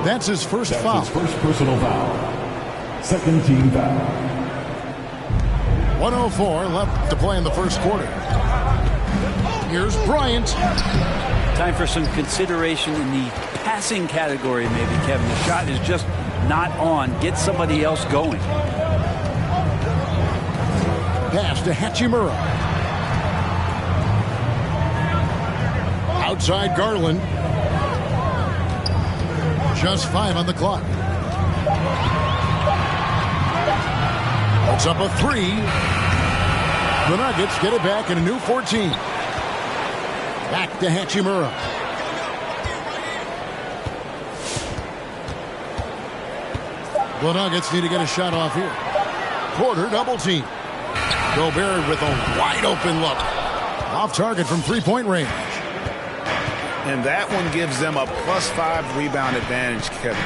That's his first foul. His first personal foul. Second team foul. 1:04 left to play in the first quarter. Here's Bryant. Time for some consideration in the passing category, maybe, Kevin. The shot is just not on. Get somebody else going. Pass to Hachimura. Outside Garland. Just 5 on the clock. It's up a 3. The Nuggets get it back in a new 14. Back to Hachimura. The Nuggets need to get a shot off here. Porter double team. Gobert with a wide open look. Off target from 3-point range. And that one gives them a +5 rebound advantage, Kevin.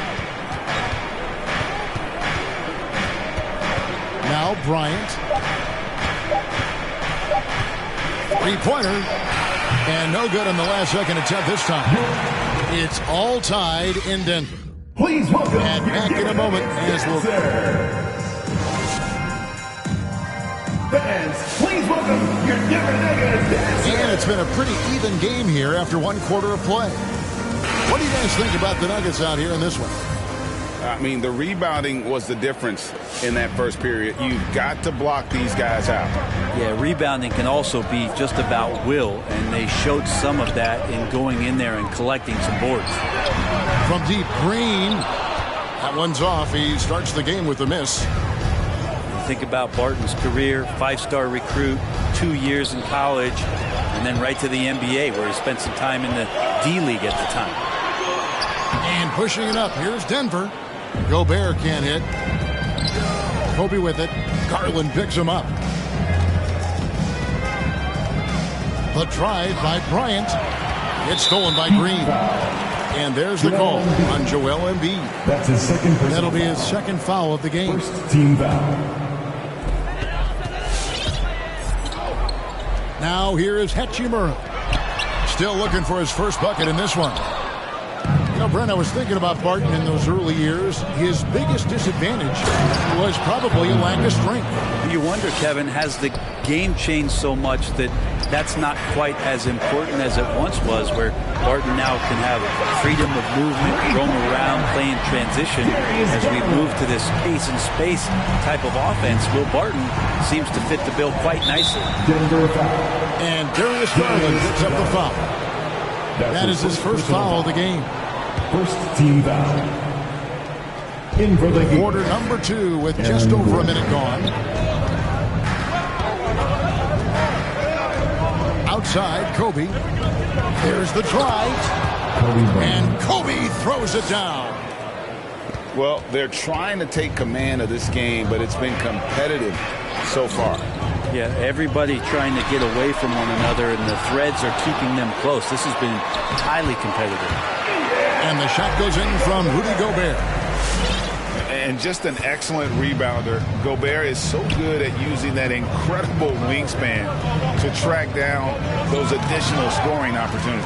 Now Bryant. 3-pointer. And no good on the last second attempt this time. It's all tied in Denver. Please welcome. And back in a moment as we'll... Fans, please welcome your Denver Nuggets. And it's been a pretty even game here after 1 quarter of play. What do you guys think about the Nuggets out here in this one? I mean, the rebounding was the difference in that first period. You've got to block these guys out. Yeah, rebounding can also be just about will, and they showed some of that in going in there and collecting some boards. From deep, Green. That one's off. He starts the game with a miss. Think about Barton's career, 5-star recruit, 2 years in college, and then right to the NBA where he spent some time in the D-League at the time. And pushing it up, here's Denver. Gobert can't hit. Kobe with it. Garland picks him up. The drive by Bryant. It's stolen by Green. And there's the call on Joel Embiid. That's his second personal. That'll be his second foul of the game. First team foul. Now here is Hachimura. Still looking for his first bucket in this one. You know, Brent, I was thinking about Barton in those early years. His biggest disadvantage was probably a lack of strength. You wonder, Kevin, has the game changed so much that that's not quite as important as it once was, where Barton now can have freedom of movement, roam around, play in transition. As we move to this pace and space type of offense, Will Barton seems to fit the bill quite nicely. And Darius Garland picks up the foul. That is his first foul of the game. First team foul. In for the quarter number 2 with just over a minute gone. Outside, Kobe. There's the drive. And Kobe throws it down. Well, they're trying to take command of this game, but it's been competitive so far. Yeah, everybody trying to get away from one another, and the threads are keeping them close. This has been highly competitive. And the shot goes in from Rudy Gobert. And just an excellent rebounder. Gobert is so good at using that incredible wingspan to track down those additional scoring opportunities.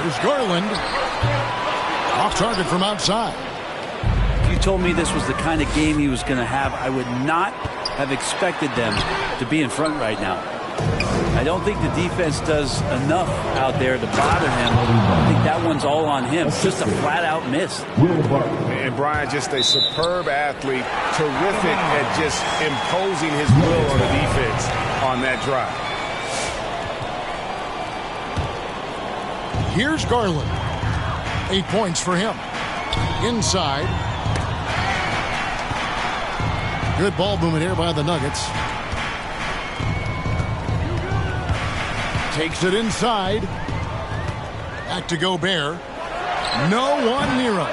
Here's Garland. Off target from outside. You told me this was the kind of game he was going to have, I would not have expected them to be in front right now. I don't think the defense does enough out there to bother him. I think that one's all on him. Just a flat-out miss. And Brian, just a superb athlete, terrific at just imposing his will on the defense on that drive. Here's Garland. 8 points for him. Inside. Good ball movement here by the Nuggets. Takes it inside. Back to Gobert. No one near him.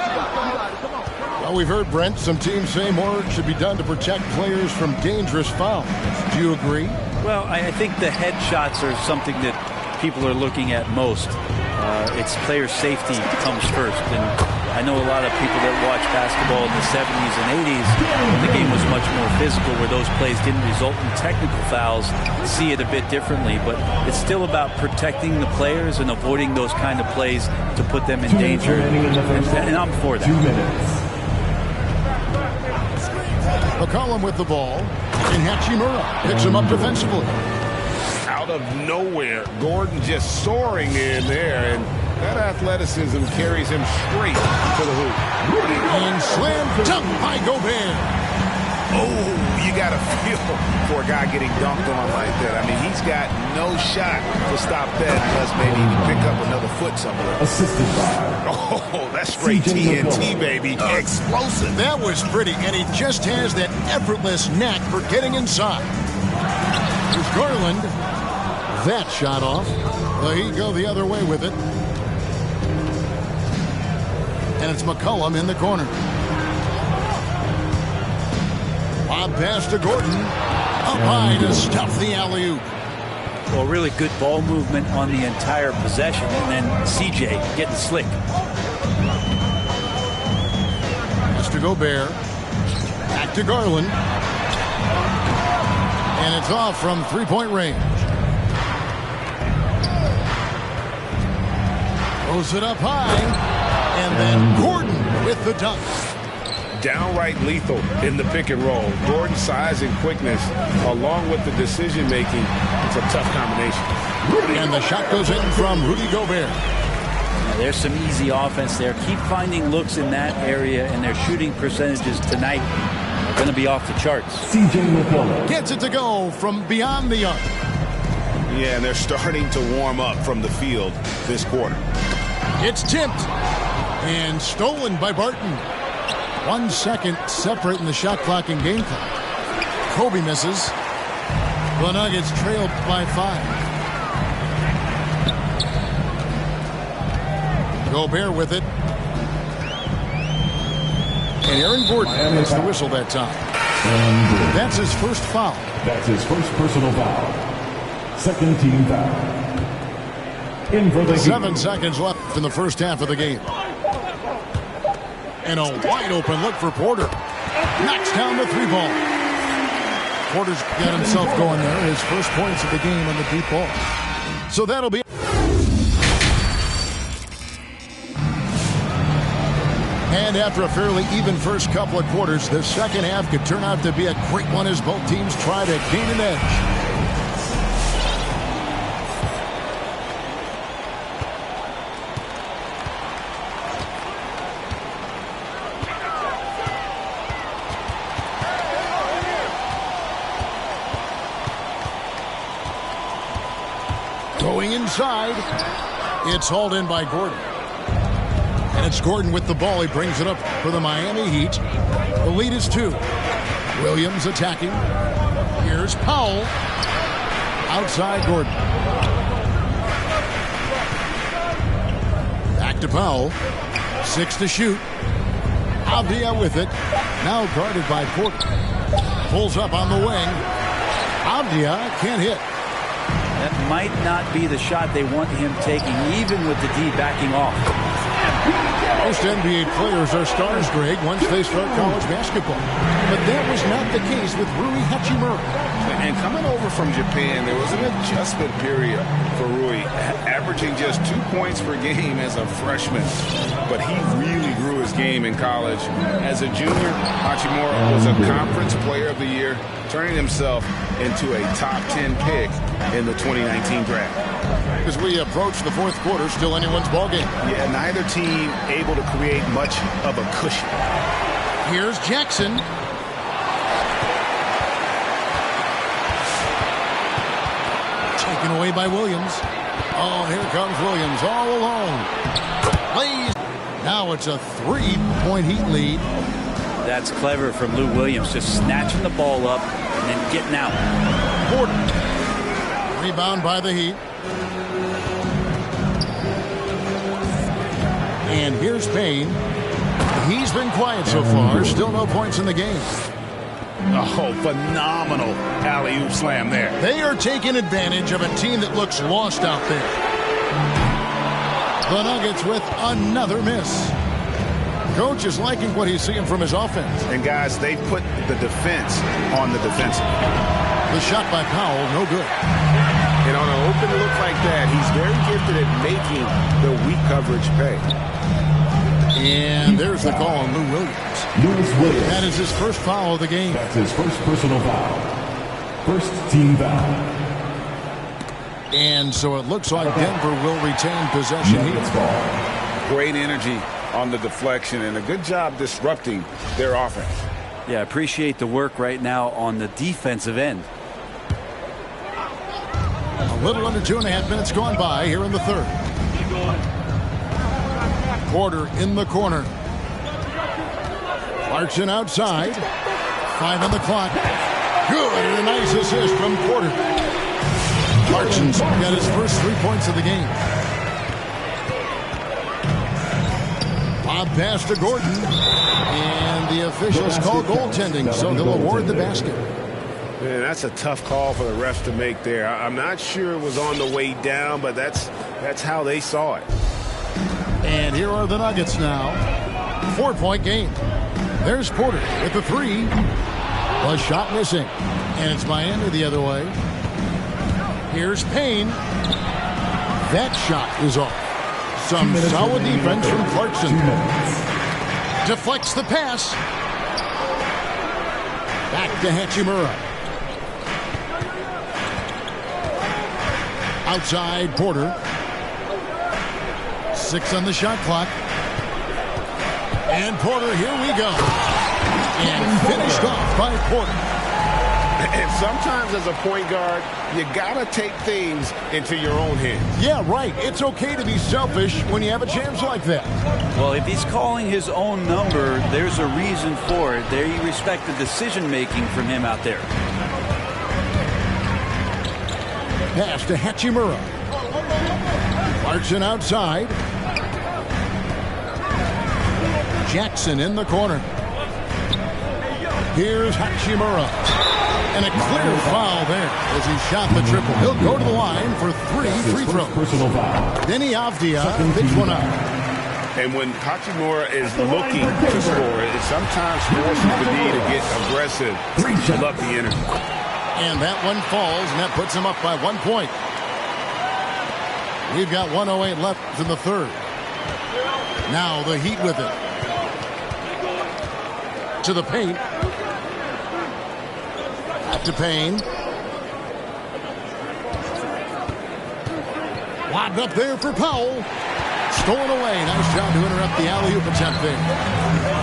Well, we've heard, Brent, some teams say more should be done to protect players from dangerous fouls. Do you agree? Well, I think the head shots are something that people are looking at most. It's player safety comes first. And I know a lot of people that watch basketball in the 70s and 80s when the game was much more physical, where those plays didn't result in technical fouls, see it a bit differently. But it's still about protecting the players and avoiding those kind of plays to put them in danger. And I'm for that. 2 minutes. McCollum with the ball. And Hachimura picks him up defensively. Out of nowhere, Gordon just soaring in there, and that athleticism carries him straight to the hoop. And slam dunk by Gobert. Oh, you got to feel for a guy getting dunked on like that. I mean, he's got no shot to stop that unless maybe he can pick up another foot somewhere. Assisted by. Oh, that's straight TNT, baby. Explosive. That was pretty, and he just has that effortless knack for getting inside. Here's Garland. That shot off. Well, he go the other way with it. And it's McCollum in the corner. Lob pass to Gordon. Up high to stuff the alley-oop. Well, really good ball movement on the entire possession. And then CJ getting slick. Pass to Gobert. Back to Garland. And it's off from three-point range. Throws it up high. And then Gordon with the dunk. Downright lethal in the pick and roll. Gordon's size and quickness, along with the decision-making, it's a tough combination. And the shot goes in from Rudy Gobert. Now, there's some easy offense there. Keep finding looks in that area, and their shooting percentages tonight are going to be off the charts. Gets it to go from beyond the arc. Yeah, and they're starting to warm up from the field this quarter. It's tipped and stolen by Barton. 1 second separate in the shot clock and game clock. Kobe misses. The Nuggets trailed by 5. Gobert with it. And Aaron Gordon gets the whistle that time. That's his first foul. That's his first personal foul. Second team foul. In for the 7 seconds left in the first half of the game. And a wide open look for Porter. Knocks down the 3-ball. Porter's got himself going there. His first points of the game on the deep ball. So that'll be. And after a fairly even first couple of quarters, the second half could turn out to be a great one as both teams try to gain an edge. Going inside. It's hauled in by Gordon. And it's Gordon with the ball. He brings it up for the Miami Heat. The lead is 2. Williams attacking. Here's Powell. Outside Gordon. Back to Powell. 6 to shoot. Avdia with it. Now guarded by Porter. Pulls up on the wing. Avdia can't hit. That might not be the shot they want him taking, even with the D backing off. Most NBA players are stars, Greg, once they start college basketball. But that was not the case with Rui Hachimura. And coming over from Japan, there was an adjustment period for Rui, averaging just 2 points per game as a freshman. But he really grew his game in college. As a junior, Hachimura was a Conference Player of the Year, turning himself into a top 10 pick in the 2019 draft. As we approach the fourth quarter, still anyone's ballgame. Yeah, neither team able to create much of a cushion. Here's Jackson. Taken away by Williams. Oh, here comes Williams all alone. Plays. Now it's a 3-point Heat lead. That's clever from Lou Williams, just snatching the ball up and then getting out. Porter. Rebound by the Heat. And here's Payne. He's been quiet so far. Still no points in the game. Oh, phenomenal alley-oop slam there. They are taking advantage of a team that looks lost out there. The Nuggets with another miss. Coach is liking what he's seeing from his offense. And guys, they put the defense on the defensive. The shot by Powell, no good. And on an open look like that, he's very gifted at making the weak coverage pay. And there's the call on Lou Williams. That is his first foul of the game. That's his first personal foul. First team foul. And so it looks like Denver will retain possession here. Great energy on the deflection and a good job disrupting their offense. Yeah, appreciate the work right now on the defensive end. A little under 2.5 minutes gone by here in the third. Porter in the corner. Clarkson outside. 5 on the clock. Good, and a nice assist from Porter. Clarkson's got his first 3 points of the game. Lob pass to Gordon. And the officials call goaltending, so they'll award the basket. Man, that's a tough call for the refs to make there. I'm not sure it was on the way down, but that's how they saw it. And here are the Nuggets now. 4-point game. There's Porter with the three. A shot missing. And it's Miami the other way. Here's Payne. That shot is off. Some solid defense from Clarkson. Deflects the pass. Back to Hachimura. Outside Porter. 6 on the shot clock. And Porter, here we go. And finished off by Porter. And sometimes as a point guard, you gotta take things into your own hands. Yeah, right. It's okay to be selfish when you have a chance like that. Well, if he's calling his own number, there's a reason for it. There you respect the decision-making from him out there. Pass to Hachimura. Clarkson outside. Jackson in the corner. Here's Hachimura. And a clear foul there as he shot the triple. He'll go to the line for 3 free throws. Denny Avdia picks one up. And when Hachimura is looking to score, it sometimes forces the D to get aggressive. I love the energy. And that one falls, and that puts him up by 1 point. We've got 1:08 left in the third. Now the Heat with it. To the paint. Back to Payne. Lobbed up there for Powell. Stolen away. Nice job to interrupt the alley-oop attempt there.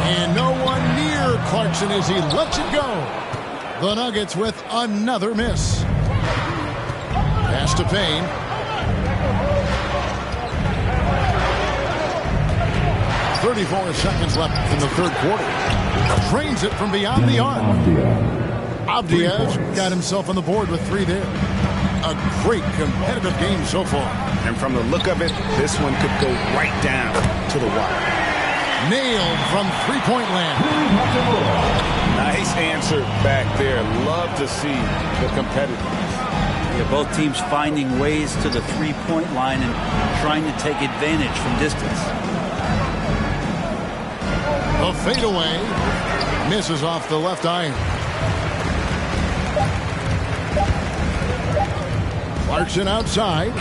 And no one near Clarkson as he lets it go. The Nuggets with another miss. Pass to Payne. .34 seconds left in the third quarter. Trains it from beyond the arc. Avdia's got himself on the board with 3 there. A great competitive game so far. And from the look of it, this one could go right down to the wire. Nailed from 3-point land. Nice answer back there. Love to see the competitiveness. Yeah, both teams finding ways to the 3-point line and trying to take advantage from distance. A fadeaway. Misses off the left iron. Clarkson outside.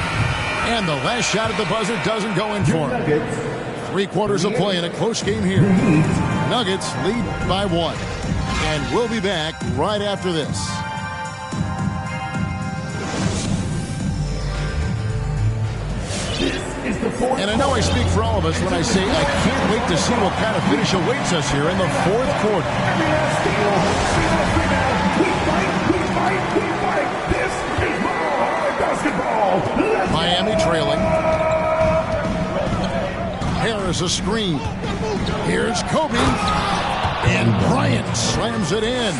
And the last shot at the buzzer doesn't go in for him. 3/4 of play in a close game here. Nuggets lead by 1. And we'll be back right after this. And I know I speak for all of us when I say I can't wait to see what kind of finish awaits us here in the 4th quarter. Miami trailing. Harris a screen. Here's Kobe. And Bryant slams it in.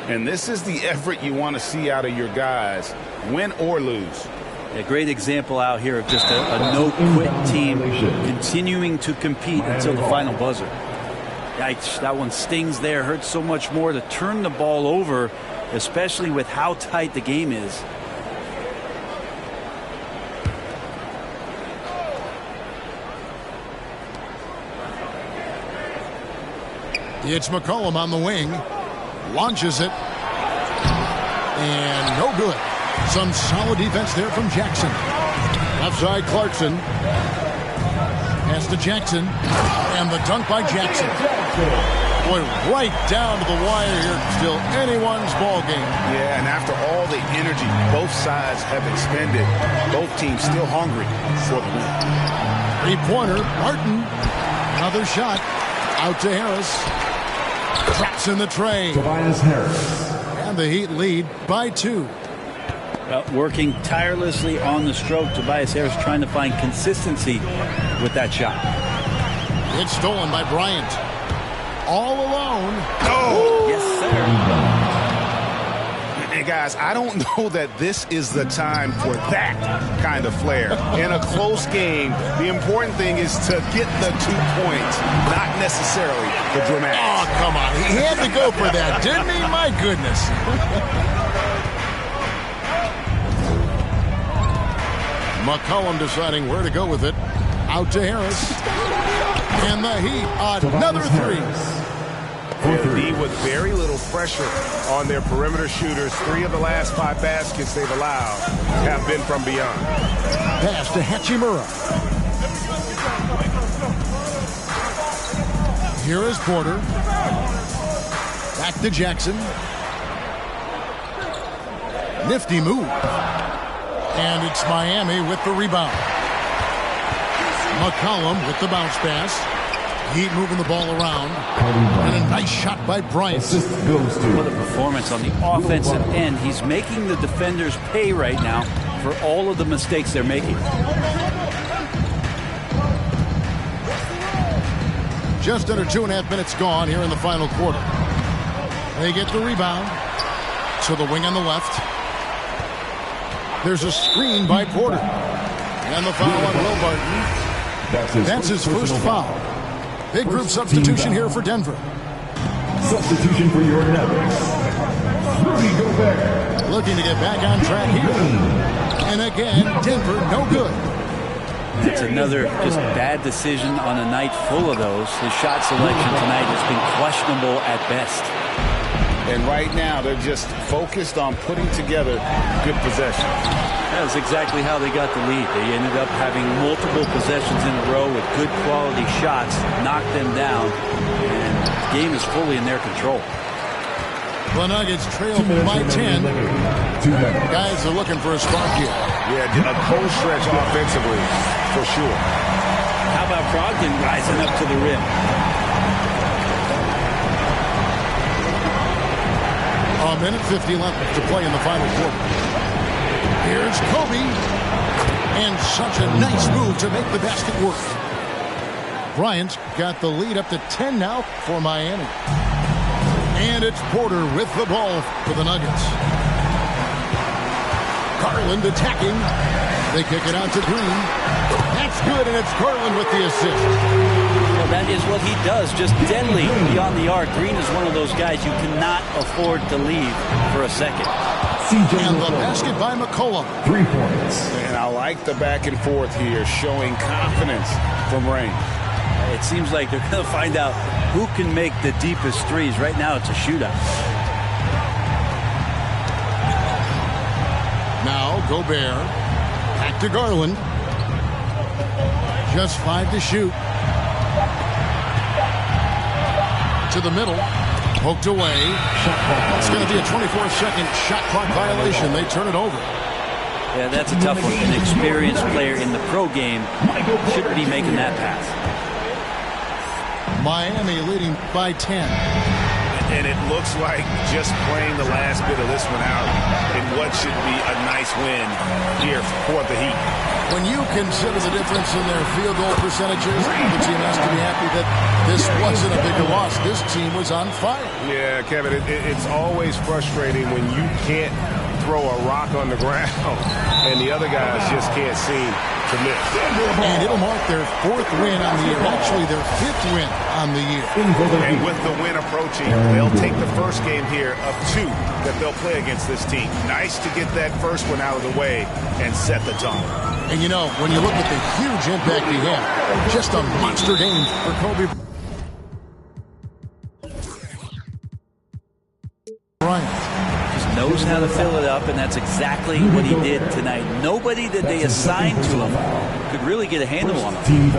And this is the effort you want to see out of your guys, win or lose. A great example out here of just a no-quit team continuing to compete until the final buzzer. Yikes, that one stings there. Hurts so much more to turn the ball over, especially with how tight the game is. It's McCollum on the wing. Launches it. And no good. Some solid defense there from Jackson. Left side, Clarkson. Pass to Jackson. And the dunk by Jackson. Boy, right down to the wire here. Still anyone's ball game. Yeah, and after all the energy both sides have expended, both teams still hungry for the win. 3-pointer, Martin. Another shot. Out to Harris. Traps in the tray. Tobias Harris. And the Heat lead by 2. Working tirelessly on the stroke. Tobias Harris trying to find consistency with that shot. It's stolen by Bryant. All alone. Oh, yes, sir. And guys, I don't know that this is the time for that kind of flair. In a close game, the important thing is to get the 2 points, not necessarily the dramatics. Oh, come on. He had to go for that, didn't he? My goodness. McCollum deciding where to go with it. Out to Harris. And the Heat, another 3. D with very little pressure on their perimeter shooters. 3 of the last 5 baskets they've allowed have been from beyond. Pass to Hachimura. Here is Porter. Back to Jackson. Nifty move. And it's Miami with the rebound. McCollum with the bounce pass. Heat moving the ball around. And a nice shot by Bryant. What a performance on the offensive end. He's making the defenders pay right now for all of the mistakes they're making. Just under 2.5 minutes gone here in the final quarter. They get the rebound. To the wing on the left. There's a screen by Porter. And the foul on Will Barton. That's his first foul. Big group substitution here for Denver. Substitution for your Nuggets. Rudy Gobert. Looking to get back on track here. And again, Denver no good. It's another just bad decision on a night full of those. His shot selection tonight has been questionable at best. And right now, they're just focused on putting together good possessions. That's exactly how they got the lead. They ended up having multiple possessions in a row with good quality shots, knocked them down, and the game is fully in their control. The Nuggets trail by 10. Guys are looking for a spark here. Yeah, a cold stretch offensively, for sure. How about Brogdon rising up to the rim? A minute 50 left to play in the final quarter. Here's Kobe. And such a nice move to make the basket work. Bryant got the lead up to 10 now for Miami. And it's Porter with the ball for the Nuggets. Garland attacking. They kick it out to Green. That's good, and it's Garland with the assist. Well, that is what he does, just deadly beyond the arc. Green is one of those guys you cannot afford to leave for a second. And the basket by McCollum. 3 points. And I like the back and forth here, showing confidence from Rain. It seems like they're going to find out who can make the deepest threes. Right now, it's a shootout. Now, Gobert. Back to Garland. Just 5 to shoot. to the middle. Poked away. It's going to be a 24-second shot clock violation. They turn it over. Yeah, that's a tough one. An experienced player in the pro game shouldn't be making that pass. Miami leading by 10. And it looks like just playing the last bit of this one out in what should be a nice win here for the Heat. When you consider the difference in their field goal percentages, the team has to be happy that this wasn't a bigger loss. This team was on fire. Yeah, Kevin, it's always frustrating when you can't throw a rock on the ground and the other guys just can't seem to miss. And it'll mark their 4th win on the year, actually their 5th win on the year. And with the win approaching, they'll take the first game here of 2 that they'll play against this team. Nice to get that first one out of the way and set the tone. And you know, when you look at the huge impact he had, just a monster game for Kobe Bryant. Just knows how to fill it up, and that's exactly what he did tonight. Nobody that they assigned to him could really get a handle on him.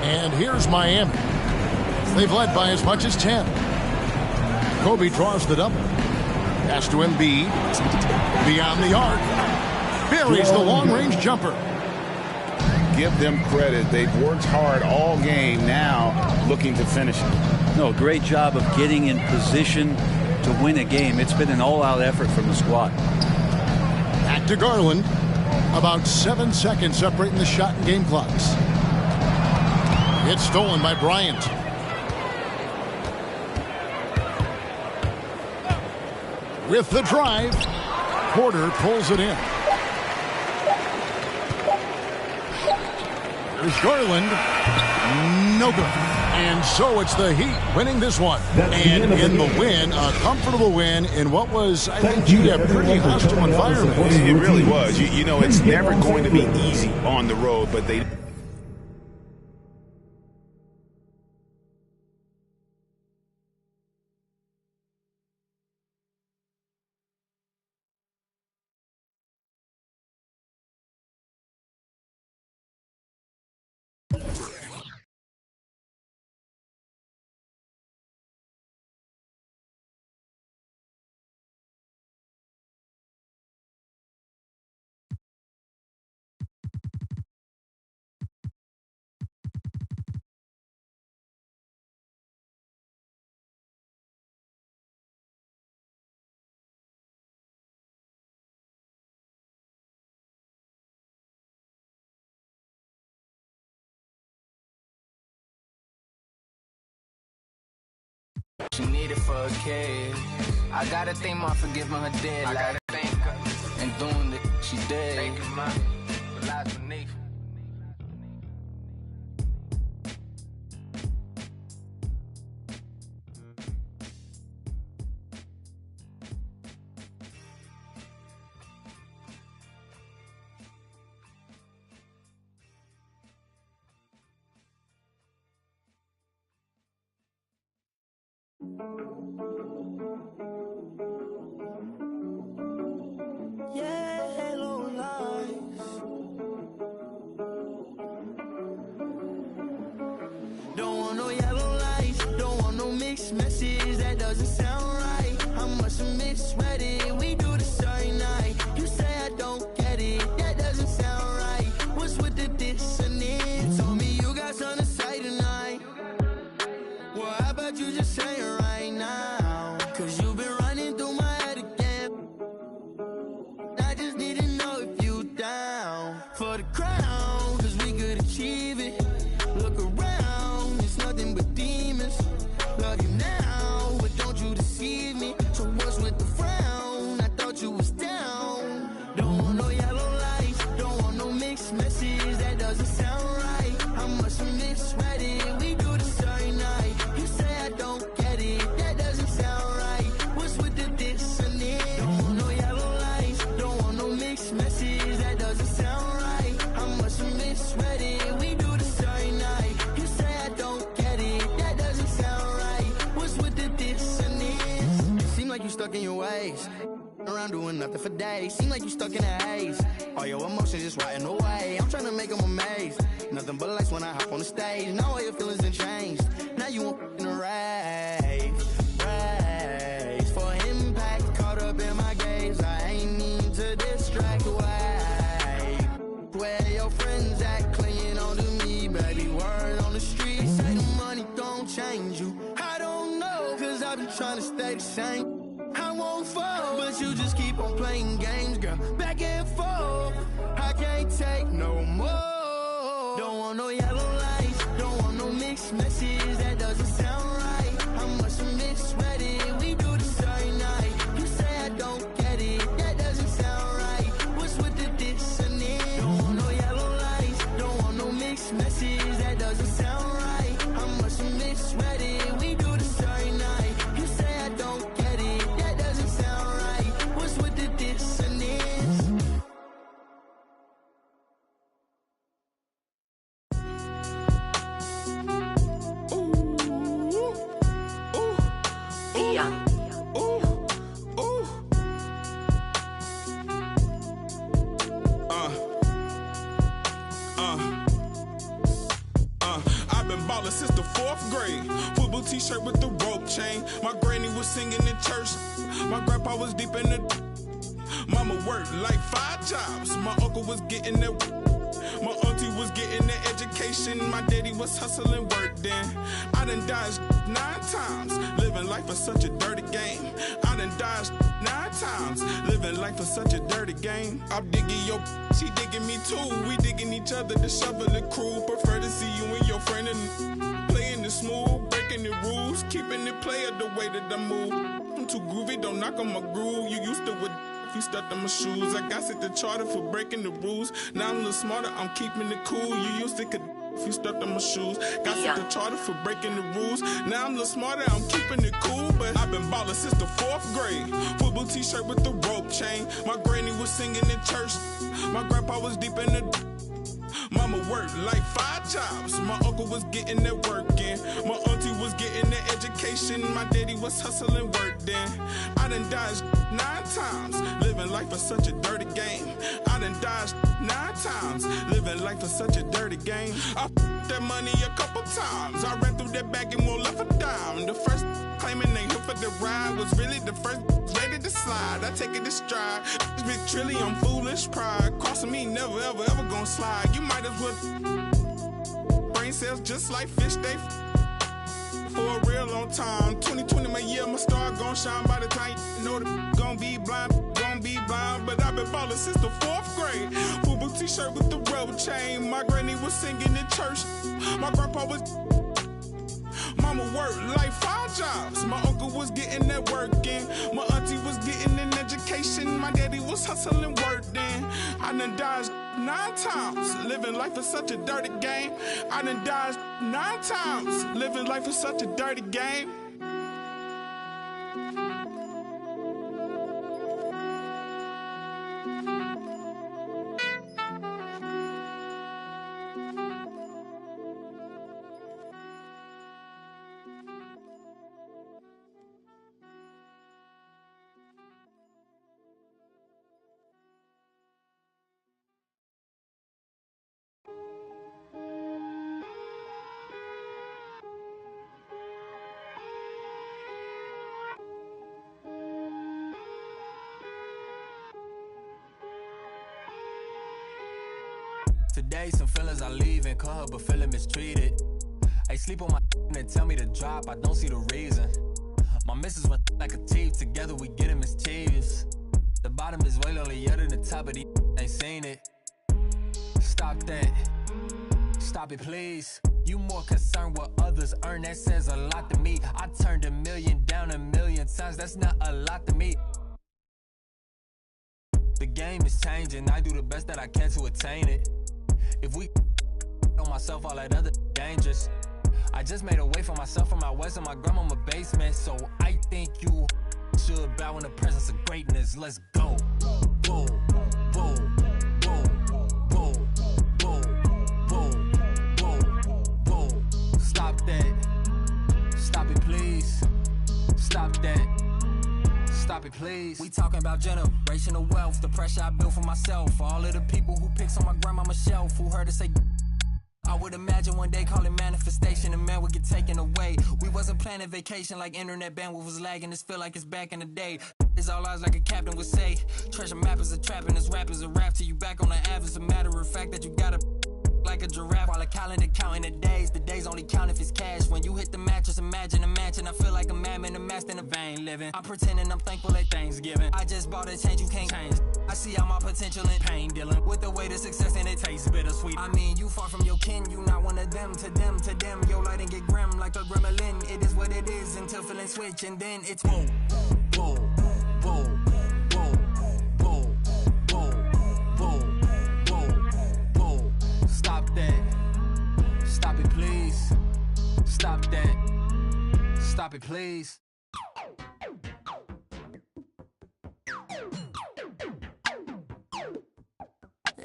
And here's Miami. They've led by as much as 10. Kobe draws the double. Pass to Embiid. Beyond the arc. Buries the long-range jumper. Give them credit. They've worked hard all game, now looking to finish it. No, great job of getting in position to win a game. It's been an all-out effort from the squad. Back to Garland. About 7 seconds separating the shot and game clocks. It's stolen by Bryant. With the drive, Porter pulls it in. There's Garland. No good. And so it's the Heat winning this one. And in the win, a comfortable win in what was, I think, a pretty hostile environment. It really was. You know, it's never going to be easy on the road, but they... She need it for a kid. I gotta thank mom for giving her dead. I gotta thank her. And doing the she did. Thank you, mom. For lies beneath. Yellow lights. Don't want no yellow lights. Don't want no mixed message. That doesn't sound right. I must have misread it. We do this every night. You say I don't get it. That doesn't sound right. What's with the dissonance? Told me you got something to say tonight. Well, how about you just say it right now? Cause you've been running through my head again. I just need to know if you down for the crown, cause we could achieve it. Look around, it's nothing but demons. Love you now, but don't you deceive me. So what's with the frown? I thought you was down. Don't want no yellow lights, don't want no mixed message. That doesn't sound right. I must have misread it. We do this every night. You say I don't get it. That doesn't sound right. What's with the dissonance? Don't want no yellow lights, don't want no mixed message. That doesn't sound right. I must have misread it. We do this every night. You say I don't get it. That doesn't sound right. What's with the dissonance? Seem like you stuck in your ways. Around doing nothing for days. Seem like you stuck in a haze. All your emotions just riding away. I'm trying to make them amazed. Nothing but lights when I hop on the stage. Now all your feelings ain't changed. Now Now you want in a race for impact. Caught up in my gaze, I ain't need to distract. Where your friends at, clinging on to me, baby. Word on the street, say the money don't change you. I don't know, cause I've been trying to stay the same. I won't fall, but you just keep on playing games, girl. Back and forth, I can't take no more. Don't want no yellow lights, don't want no mixed messages. That doesn't sound right. I must have misread it. We do this every night. You say I don't get it. That doesn't sound right. What's with the dissonance? Don't want no yellow lights, don't want no mixed messages. That doesn't sound right. I must have misread it. We do this every night. You say I don't get it. That doesn't sound right. What's with the dissonance? I've been ballin' since the 4th grade. Football t-shirt with the rope chain. My granny was singing in church. My grandpa was deep in the. Mama worked like 5 jobs. My uncle was getting that. My auntie was getting that education. My daddy was hustling work then. I done dodged 9 times. Living life is such a dirty game. I done dodged 9 times. Living life is such a dirty game. I'm digging your, she digging me too. We digging each other, the shovel and crew. Prefer to see you and your friend and playing it smooth, breaking the rules, keeping it player the way that I move. I'm too groovy, don't knock on my groove. You used to with if you stuck on my shoes. I got set the charter for breaking the rules. Now I'm a little smarter, I'm keeping it cool. You used to could if you stuck on my shoes. Got set the charter for breaking the rules. Now I'm a little smarter, I'm keeping it cool. But I've been ballin' since the 4th grade. Football t-shirt with the rope chain. My granny was singing in church. My grandpa was deep in the. Mama worked like 5 jobs. My uncle was getting that work in. My auntie was getting that education. My daddy was hustling work then. I done dodged 9 times. Living life is such a dirty game. I done dodged 9 times. Living life is such a dirty game. I f***ed that money a couple times. I ran through that bag and won't left a dime. The first claiming they here for the ride was really the first ready to slide. I take it to stride. This big trilly, I'm foolish pride. Crossing me, never ever ever gonna slide. You might as well. Brain cells just like fish, they for a real long time. 2020 my year, my star gon' shine by the time you know the gon' be blind. But I've been ballin' since the 4th grade. Football t-shirt with the rope chain. My granny was singing in church. My grandpa was. Mama worked like 5 jobs. My uncle was getting that work in. My auntie was getting an education. My daddy was hustling work then. I done dodged 9 times. Living life is such a dirty game. I done dodged 9 times. Living life is such a dirty game. Today, some feelings I leave and call her, but feeling mistreated. I sleep on my and tell me to drop, I don't see the reason. My missus run like a thief, together we getting mischievous. The bottom is way lonelier than the top of the ain't seen it. Stop that, stop it please. You more concerned what others earn, that says a lot to me. I turned $1 million down 1,000,000 times, that's not a lot to me. The game is changing, I do the best that I can to attain it. If we on myself, all that other dangerous. I just made a way for myself from my west and my grandmama basement. So I think you should bow in the presence of greatness. Let's go. Whoa, whoa, whoa, whoa, whoa, whoa, whoa, whoa. Stop that. Stop it, please. Stop that. Stop it, please. We talking about generational wealth, the pressure I built for myself. For all of the people who picks on my grandmama's shelf, who heard her say I would imagine one day calling manifestation and man would get taken away. We wasn't planning vacation like internet bandwidth was lagging. This feel like it's back in the day. It's all ours like a captain would say. Treasure map is a trap and this rap is a rap till you back on the app. It's a matter of fact that you gotta like a giraffe while a calendar counting the days. The days only count if it's cash. When you hit the mattress, imagine a mansion. I feel like a madman, a master in a vain living. I'm pretending I'm thankful at Thanksgiving. I just bought a change you can't change. I see all my potential in pain dealing with the way to success and it tastes bittersweet. I mean, you far from your kin, you not one of them. To them, to them, your light and get grim like a gremlin. It is what it is until feeling switch and then it's whoa, whoa, whoa, whoa, whoa, whoa, whoa, whoa, whoa. Stop that. Stop it, please. Stop that. Stop it, please.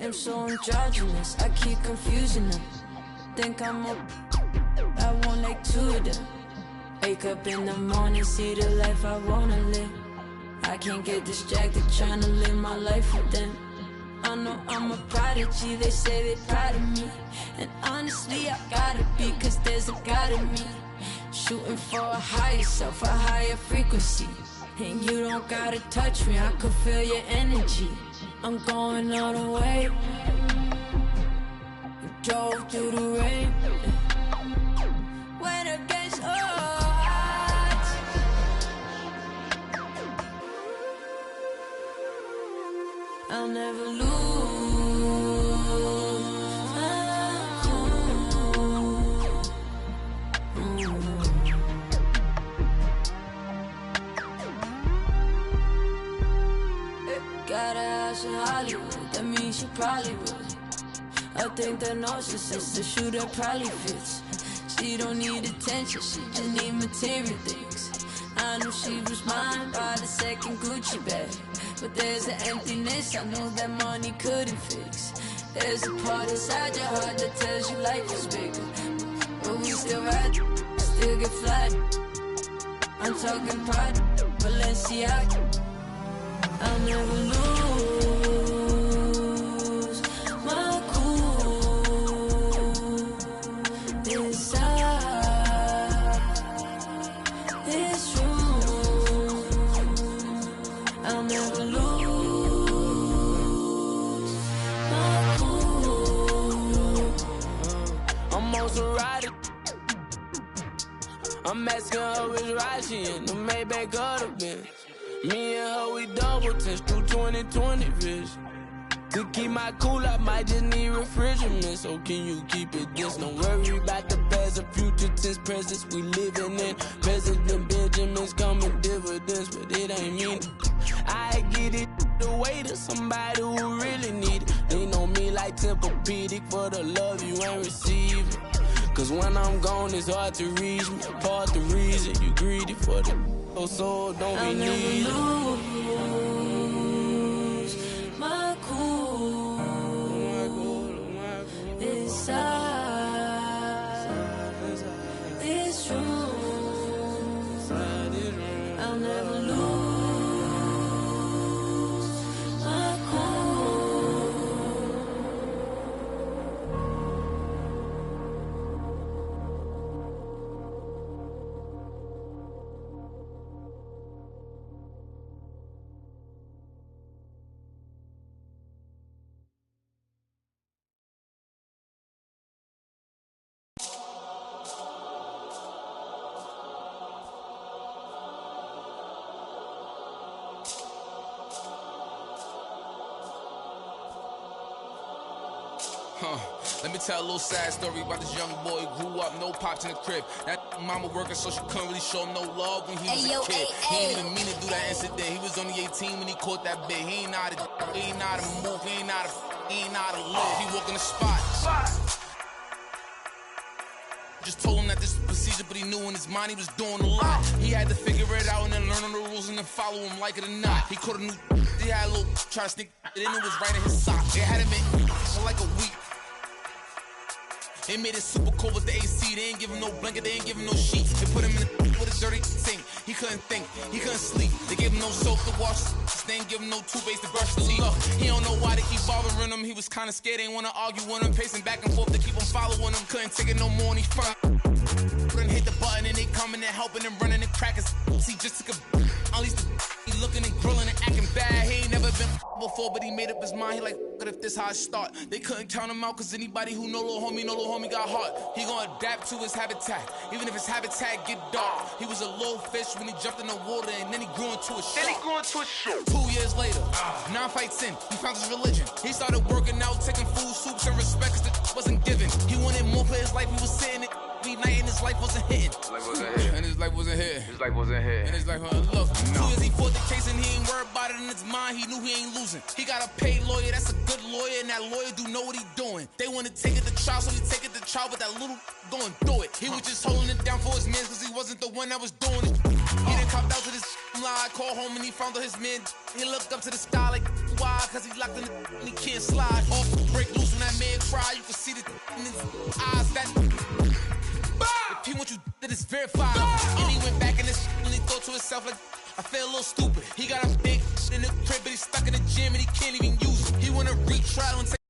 I'm so androgynous, I keep confusing them. Think I'm a I want like two of them. Wake up in the morning, see the life I wanna live. I can't get distracted trying to live my life with them. I know I'm a prodigy, they say they proud of me. And honestly, I gotta be, cause there's a God in me. Shooting for a higher self, a higher frequency. And you don't gotta touch me, I could feel your energy. I'm going all the way. Drove through the rain. When it gets hot, I'll never lose. Got a house in Hollywood, that means she probably would. I think that narcissist, the shoe that probably fits. She don't need attention, she just need material things. I knew she was mine by the second Gucci bag. But there's an emptiness I know that money couldn't fix. There's a part inside your heart that tells you life is bigger. But we still ride, still get flat. I'm talking pride, Balenciaga. I'll never lose my cool inside this room. I'll never lose my cool. I'm also riding. I'm asking her which ride she in. The Maybach of the Benz. Me and her, we double tense through 2020 vision. To keep my cool, I might just need refrigerant. So can you keep it this? Don't worry about the past or future tense presence we living in. President Benjamin's coming dividends, but it ain't me. I get it away to somebody who really need it. They know me like Tempur-Pedic for the love you ain't receiving. Cause when I'm gone, it's hard to reach me. Apart the reason you greedy for the so don't be needy. I'll never lose my cool inside this room. I'll never lose my cool. Let me tell a little sad story about this young boy who grew up, no pops in the crib. That mama working so she couldn't really show no love when he was a kid. He ain't even mean to do that incident. He was only 18 when he caught that bit. He ain't know how to move, he ain't know how to live. He walk in the spot. Just told him that this was procedure, but he knew in his mind he was doing a lot. He had to figure it out and then learn all the rules and then follow him like it or not. He caught a new, he had a little, try to sneak it in, it was right in his sock. It had him in for like a week. They made it super cold with the AC. They ain't give him no blanket, they ain't give him no sheets. They put him in with a dirty sink. He couldn't think, he couldn't sleep. They gave him no soap to wash, they didn't give him no toothpaste to brush his teeth. Look, he don't know why they keep bothering him. He was kinda scared, they ain't wanna argue with him. Pacing back and forth to keep him following him. Couldn't take it no more and he couldn't hit the button and they coming and helping him running and cracking. He just took a at least he looking and grilling and acting bad. He ain't never been before, but he made up his mind. He like, but if this how I start, they couldn't count him out, cause anybody who know little homie got heart. He gonna adapt to his habitat, even if his habitat get dark. He was a little fish when he jumped in the water, and then he grew into a shark. 2 years later, 9 fights in, he found his religion. He started working out, taking food, soups, and respect, cause the wasn't given. He wanted more for his life, he was sitting it every night, and his life wasn't hitting. And his life wasn't here. And his life wasn't look. 2 years he fought the case and he ain't worried about it in his mind. He knew he ain't losing. He got a paid lawyer, that's a good lawyer, and that lawyer do know what he doing. They want to take it to trial, so he take it to trial, but that little going through it. He was just holding it down for his man, cause he wasn't the one that was doing it. He done copped out to this lie, called home and he found out his man. He looked up to the sky like, why? Cause he locked in the and he can't slide. Off break loose when that man cry, you can see the in his eyes. That if he want you, that is verified. And he went back in this and he thought to himself like, I feel a little stupid. He got a big in the crib, but he's stuck in the gym and he can't even use it. He wanna retrial and take